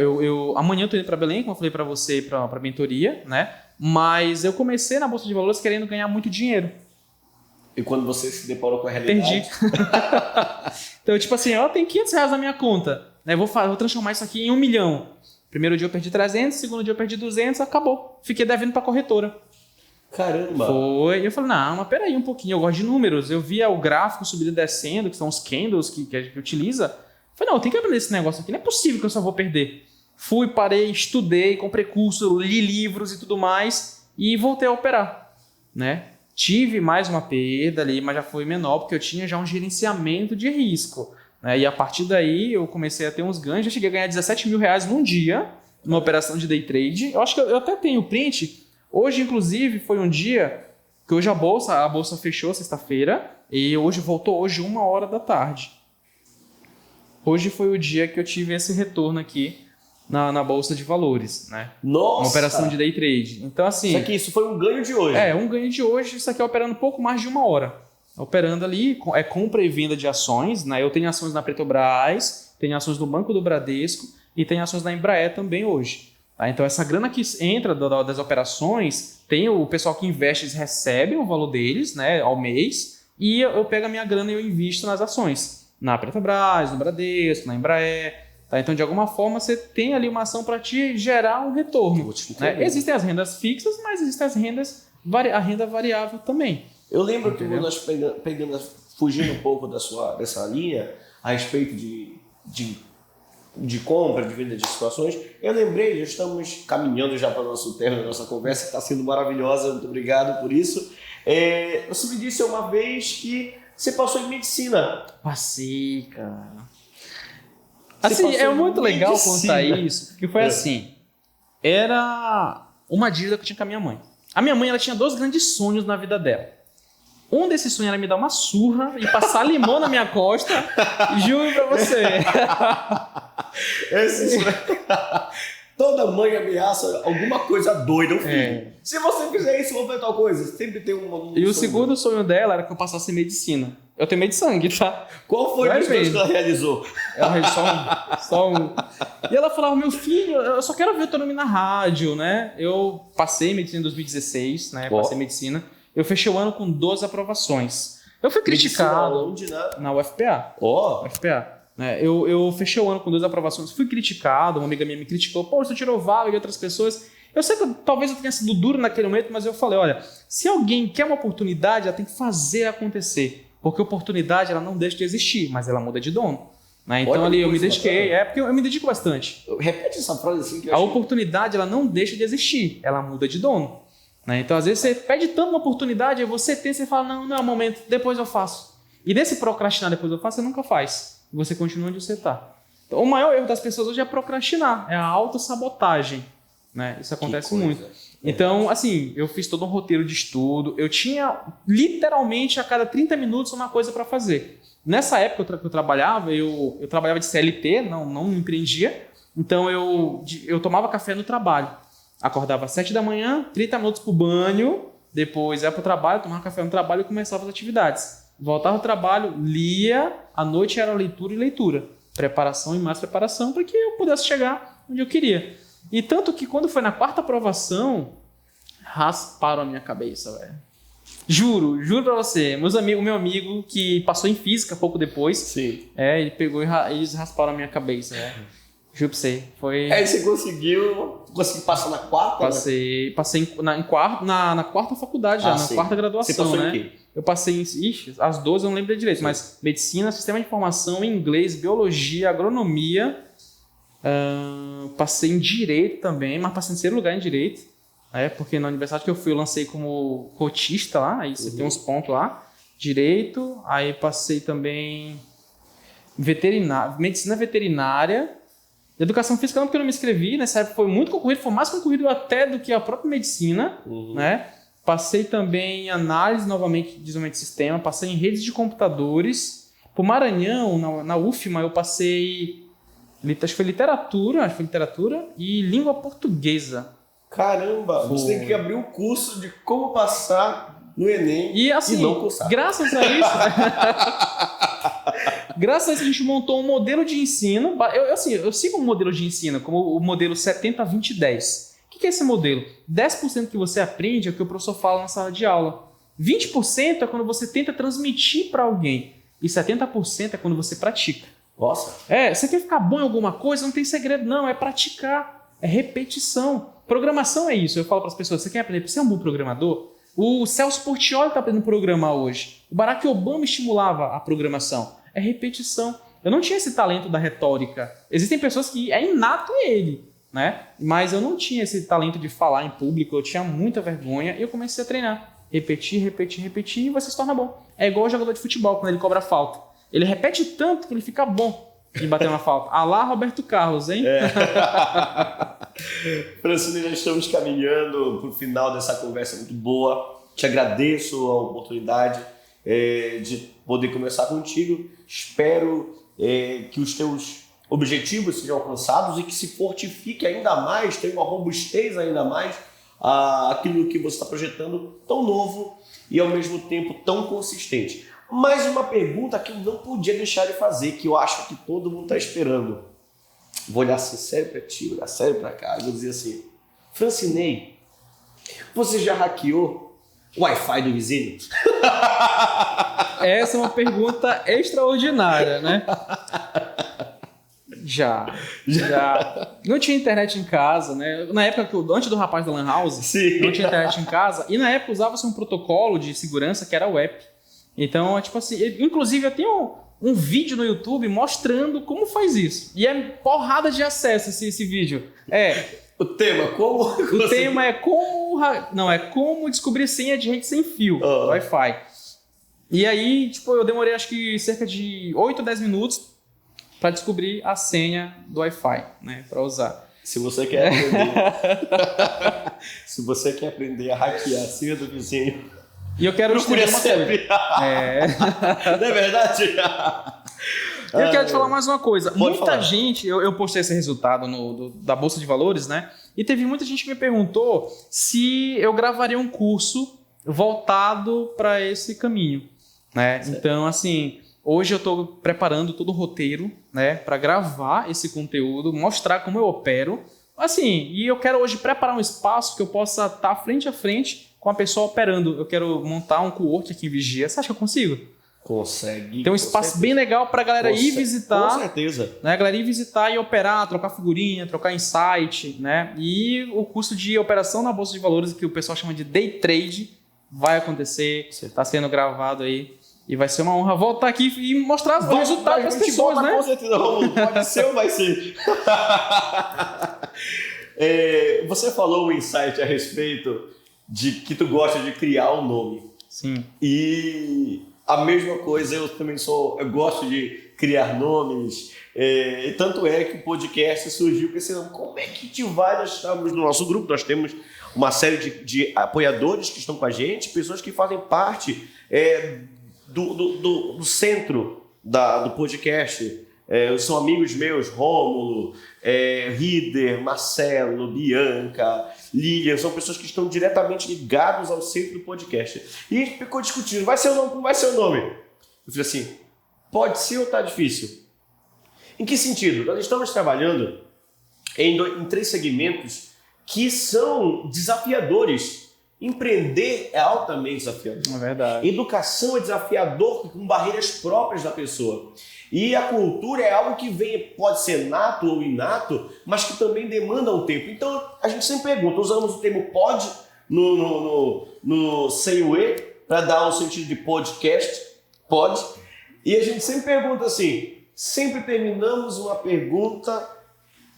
Speaker 2: Amanhã eu estou indo para Belém, como eu falei para você, para a mentoria, né? Mas eu comecei na Bolsa de Valores querendo ganhar muito dinheiro.
Speaker 1: E quando você se deparou com a realidade?
Speaker 2: Perdi. Então, tipo assim, ó, tem R$500 na minha conta. Né? Vou transformar isso aqui em 1 milhão. Primeiro dia eu perdi 300, segundo dia eu perdi 200, acabou. Fiquei devendo para a corretora.
Speaker 1: Caramba!
Speaker 2: Foi. E eu falei, não, mas peraí um pouquinho, eu gosto de números. Eu via o gráfico subindo e descendo, que são os candles que a gente utiliza. Eu falei, não, eu tenho que aprender esse negócio aqui. Não é possível que eu só vou perder. Fui, parei, estudei, comprei curso, li livros e tudo mais e voltei a operar, né? Tive mais uma perda ali, mas já foi menor, porque eu tinha já um gerenciamento de risco, né? E a partir daí eu comecei a ter uns ganhos, já cheguei a ganhar R$17 mil num dia, numa operação de day trade. Eu acho que eu até tenho print. Hoje, inclusive, foi um dia que hoje a bolsa fechou sexta-feira e hoje voltou 1h da tarde. Hoje foi o dia que eu tive esse retorno aqui na Bolsa de Valores, né?
Speaker 1: Nossa!
Speaker 2: Uma operação de day trade. Então, assim...
Speaker 1: Isso foi um ganho de hoje.
Speaker 2: Um ganho de hoje. Isso aqui é operando pouco mais de 1 hora. Operando ali, é compra e venda de ações, né? Eu tenho ações na Petrobras, tenho ações do Banco do Bradesco e tenho ações na Embraer também hoje. Tá? Então, essa grana que entra das operações, tem o pessoal que investe, eles recebem o valor deles, né, ao mês, e eu pego a minha grana e eu invisto nas ações. Na Petrobras, no Bradesco, na Embraer. Tá? Então, de alguma forma, você tem ali uma ação para te gerar um retorno. Né? Existem as rendas fixas, mas existem as rendas, a renda variável também.
Speaker 1: Eu lembro que nós fugindo um pouco dessa linha, a respeito de compra, de venda de situações, eu lembrei, já estamos caminhando já para o nosso término da nossa conversa, que está sendo maravilhosa, muito obrigado por isso. Você me disse uma vez que você passou em medicina.
Speaker 2: Passei, cara. Assim, é muito legal contar isso, porque foi assim, era uma dívida que eu tinha com a minha mãe. A minha mãe, ela tinha 2 grandes sonhos na vida dela. Um desses sonhos era me dar uma surra e passar limão na minha costa, juro pra você.
Speaker 1: Toda mãe ameaça alguma coisa doida ao filho. Se você fizer isso, eu vou ver tal coisa. Sempre tem um
Speaker 2: E o segundo sonho dela era que eu passasse em medicina. Eu tenho medo de sangue, tá?
Speaker 1: Qual foi o que ela realizou?
Speaker 2: Ela realizou só um. E ela falava, meu filho, eu só quero ver o teu nome na rádio, né? Eu passei medicina em 2016, né? Passei medicina. Eu fechei o ano com 12 aprovações. Eu fui criticado na UFPA. UFPA. Né? Eu fechei o ano com 12 aprovações. Fui criticado, uma amiga minha me criticou. Pô, você tirou vaga e outras pessoas. Eu sei que talvez eu tenha sido duro naquele momento, mas eu falei, olha, se alguém quer uma oportunidade, ela tem que fazer acontecer. Porque oportunidade, ela não deixa de existir, mas ela muda de dono. Né? Então ali eu me dediquei, porque eu me dedico bastante.
Speaker 1: Repete essa frase assim que eu
Speaker 2: A oportunidade, ela não deixa de existir, ela muda de dono. Né? Então às vezes você pede tanto uma oportunidade, aí você tem, você fala, não é o momento, depois eu faço. E nesse procrastinar, depois eu faço, você nunca faz. E você continua onde você está. Então, o maior erro das pessoas hoje é procrastinar, é a autossabotagem. Né? Isso acontece muito. Então, assim, eu fiz todo um roteiro de estudo. Eu tinha, literalmente, a cada 30 minutos uma coisa para fazer. Nessa época que eu trabalhava, eu trabalhava de CLT, não empreendia. Então, eu tomava café no trabalho. Acordava às 7 da manhã, 30 minutos para o banho. Depois ia para o trabalho, tomava café no trabalho e começava as atividades. Voltava ao trabalho, lia. À noite era leitura e leitura. Preparação e mais preparação para que eu pudesse chegar onde eu queria. E tanto que quando foi na 4ª aprovação, rasparam a minha cabeça, velho. Juro pra você. O meu amigo que passou em física pouco depois,
Speaker 1: sim.
Speaker 2: Ele pegou e eles rasparam a minha cabeça, velho. Juro pra você. Foi...
Speaker 1: Aí você conseguiu passar na quarta?
Speaker 2: Passei na quarta faculdade já, na quarta graduação,
Speaker 1: você passou
Speaker 2: né?
Speaker 1: em quê?
Speaker 2: Eu passei as 12 eu não lembro direito, mas medicina, sistema de informação, inglês, biologia, agronomia. Passei em direito também, mas passei em terceiro lugar em direito. Porque na universidade que eu fui, eu lancei como cotista lá, aí você tem uns pontos lá. Direito, aí passei também medicina veterinária. Educação física não, porque eu não me inscrevi, nessa época foi muito concorrido, foi mais concorrido até do que a própria medicina, né? Passei também em análise, novamente, de desenvolvimento de sistema, passei em redes de computadores. Pro Maranhão, na UFMA, eu passei, acho que foi literatura e língua portuguesa.
Speaker 1: Caramba, você tem que abrir um curso de como passar no Enem
Speaker 2: e
Speaker 1: não cursar.
Speaker 2: Graças a isso... Graças a isso, a gente montou um modelo de ensino. Eu sigo um modelo de ensino, como o modelo 70-20-10. O que é esse modelo? 10% que você aprende é o que o professor fala na sala de aula. 20% é quando você tenta transmitir para alguém. E 70% é quando você pratica.
Speaker 1: Nossa.
Speaker 2: Você quer ficar bom em alguma coisa? Não tem segredo, não. É praticar. É repetição. Programação é isso. Eu falo para as pessoas, você quer aprender? Você é um bom programador? O Celso Portiolli está aprendendo a programar hoje. O Barack Obama estimulava a programação. É repetição. Eu não tinha esse talento da retórica. Existem pessoas que é inato ele, né? Mas eu não tinha esse talento de falar em público, eu tinha muita vergonha e eu comecei a treinar. Repetir e você se torna bom. É igual o jogador de futebol, quando ele cobra falta. Ele repete tanto que ele fica bom de bater uma falta. Alá Roberto Carlos, hein?
Speaker 1: Francine, nós estamos caminhando para o final dessa conversa muito boa. Te agradeço a oportunidade de poder conversar contigo. Espero que os teus objetivos sejam alcançados e que se fortifique ainda mais, tenha uma robustez ainda mais aquilo que você está projetando, tão novo e ao mesmo tempo tão consistente. Mais uma pergunta que eu não podia deixar de fazer, que eu acho que todo mundo está esperando. Vou olhar assim, sério para ti, olhar sério para cá, e vou dizer assim: Francinei, você já hackeou o Wi-Fi do vizinho?
Speaker 2: Essa é uma pergunta extraordinária, né? Já. Não tinha internet em casa, né? Na época antes do rapaz da Lan House,
Speaker 1: Sim.
Speaker 2: Não tinha internet em casa. E na época usava-se um protocolo de segurança que era o app. Então, tipo assim, inclusive eu tenho um vídeo no YouTube mostrando como faz isso. E é porrada de acesso esse vídeo.
Speaker 1: O tema, como?
Speaker 2: O tema é como descobrir senha de rede sem fio, Wi-Fi. E aí, eu demorei acho que cerca de 8 ou 10 minutos para descobrir a senha do Wi-Fi, né, para usar.
Speaker 1: Se você quer aprender, a hackear a senha do vizinho,
Speaker 2: e eu quero te dizer uma coisa.
Speaker 1: Não é verdade?
Speaker 2: Eu quero te falar mais uma coisa.
Speaker 1: Muita
Speaker 2: gente, eu postei esse resultado da Bolsa de Valores, né? E teve muita gente que me perguntou se eu gravaria um curso voltado para esse caminho, né? Certo. Então, assim, hoje eu estou preparando todo o roteiro, né, para gravar esse conteúdo, mostrar como eu opero. Assim, e eu quero hoje preparar um espaço que eu possa estar frente a frente com a pessoa operando. Eu quero montar um co-work aqui em Vigia. Você acha que eu consigo?
Speaker 1: Consegue.
Speaker 2: Tem um espaço bem legal para a galera ir visitar.
Speaker 1: Com certeza.
Speaker 2: Né? A galera ir visitar e operar, trocar figurinha, trocar insight, né? E o curso de operação na Bolsa de Valores, que o pessoal chama de Day Trade, vai acontecer. Está sendo gravado aí. E vai ser uma honra voltar aqui e mostrar o resultado das pessoas, né?
Speaker 1: Com certeza. Pode ser ou vai ser? Você falou um insight a respeito de que tu gosta de criar um nome.
Speaker 2: Sim.
Speaker 1: E a mesma coisa, eu também eu gosto de criar nomes. E tanto é que o podcast surgiu pensando, como é que nós estamos no nosso grupo, nós temos uma série de apoiadores que estão com a gente, pessoas que fazem parte do centro do podcast. São amigos meus, Rômulo, Rider, Marcelo, Bianca, Lilian, são pessoas que estão diretamente ligados ao centro do podcast. E a gente ficou discutindo, vai ser o nome, como vai ser o nome? Eu falei assim, pode ser ou tá difícil? Em que sentido? Nós estamos trabalhando em 3 segmentos que são desafiadores empreender é altamente desafiador.
Speaker 2: É verdade.
Speaker 1: Educação é desafiador com barreiras próprias da pessoa. E a cultura é algo que pode ser nato ou inato, mas que também demanda um tempo. Então, a gente sempre pergunta, usamos o termo pode no Seiuê, para dar o sentido de podcast, pode. E a gente sempre pergunta assim, sempre terminamos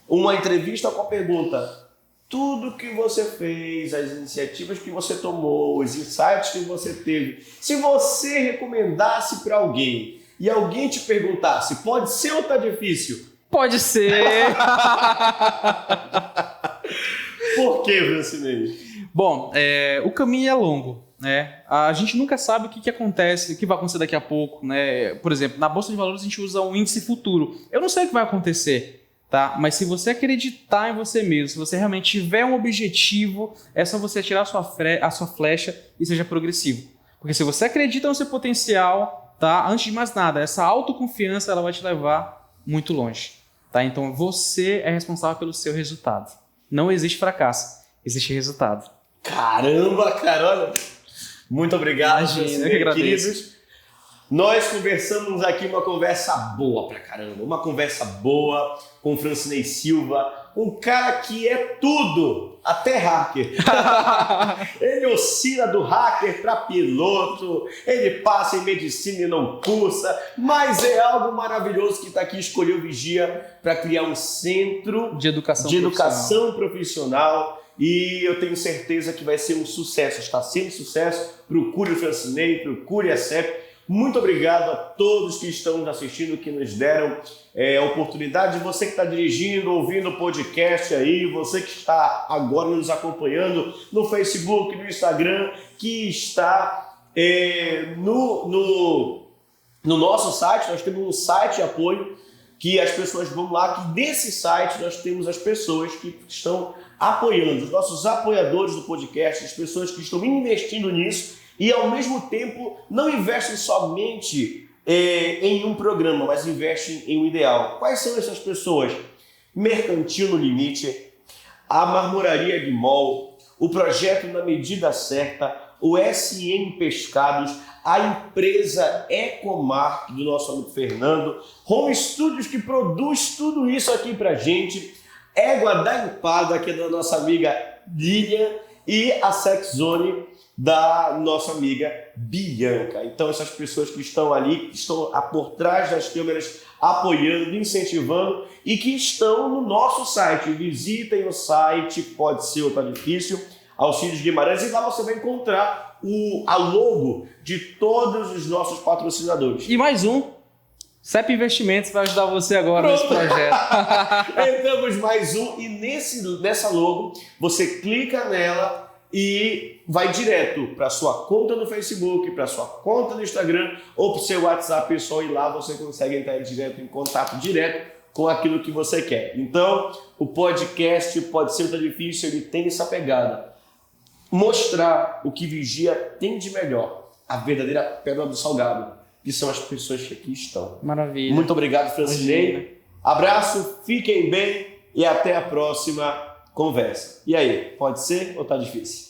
Speaker 1: uma entrevista com a pergunta: tudo que você fez, as iniciativas que você tomou, os insights que você teve, se você recomendasse para alguém e alguém te perguntasse, pode ser ou tá difícil?
Speaker 2: Pode ser!
Speaker 1: Por que, Francinei?
Speaker 2: Bom, o caminho é longo, né? A gente nunca sabe o que acontece, o que vai acontecer daqui a pouco, né? Por exemplo, na Bolsa de Valores a gente usa um índice futuro. Eu não sei o que vai acontecer, tá? Mas se você acreditar em você mesmo, se você realmente tiver um objetivo, é só você atirar a sua flecha e seja progressivo. Porque se você acredita no seu potencial, tá? Antes de mais nada, essa autoconfiança ela vai te levar muito longe, tá? Então você é responsável pelo seu resultado. Não existe fracasso, existe resultado.
Speaker 1: Caramba, cara, olha. Muito obrigado,
Speaker 2: Imagina, eu que agradeço.
Speaker 1: Queridos. Nós conversamos aqui uma conversa boa pra caramba. Uma conversa boa com o Francinei Silva, um cara que é tudo, até hacker. Ele oscila do hacker para piloto, ele passa em medicina e não cursa, mas é algo maravilhoso que está aqui, escolheu o Vigia para criar um centro
Speaker 2: de educação
Speaker 1: profissional. E eu tenho certeza que vai ser um sucesso, está sendo sucesso. Procure o Francinei, procure a CEP. Muito obrigado a todos que estão nos assistindo, que nos deram a oportunidade. Você que está dirigindo, ouvindo o podcast aí, você que está agora nos acompanhando no Facebook, no Instagram, que está no nosso site. Nós temos um site de apoio que as pessoas vão lá, que nesse site nós temos as pessoas que estão apoiando, os nossos apoiadores do podcast, as pessoas que estão investindo nisso e ao mesmo tempo não investem somente em um programa, mas investem em um ideal. Quais são essas pessoas? Mercantil no Limite, a Marmoraria Guimol, o Projeto Na Medida Certa, o SM Pescados, a empresa Ecomark do nosso amigo Fernando, Home Studios que produz tudo isso aqui pra gente, Égua da Empada, que é da nossa amiga Lilian, e a Sex Zone da nossa amiga Bianca. Então essas pessoas que estão ali, que estão por trás das câmeras apoiando, incentivando e que estão no nosso site. Visitem o site, pode ser ou tá difícil, Alcides Guimarães, e lá você vai encontrar a logo de todos os nossos patrocinadores.
Speaker 2: E mais um, CEP Investimentos vai ajudar você agora nesse projeto.
Speaker 1: Entramos mais um e nessa logo você clica nela e vai direto para sua conta no Facebook, para sua conta no Instagram ou para o seu WhatsApp pessoal, e lá você consegue entrar direto em contato direto com aquilo que você quer. Então, o podcast Pode Ser Tá Difícil, ele tem essa pegada. Mostrar o que Vigia tem de melhor, a verdadeira pérola do salgado, que são as pessoas que aqui estão.
Speaker 2: Maravilha.
Speaker 1: Muito obrigado, Francinei. Abraço, fiquem bem e até a próxima conversa. E aí, pode ser ou tá difícil?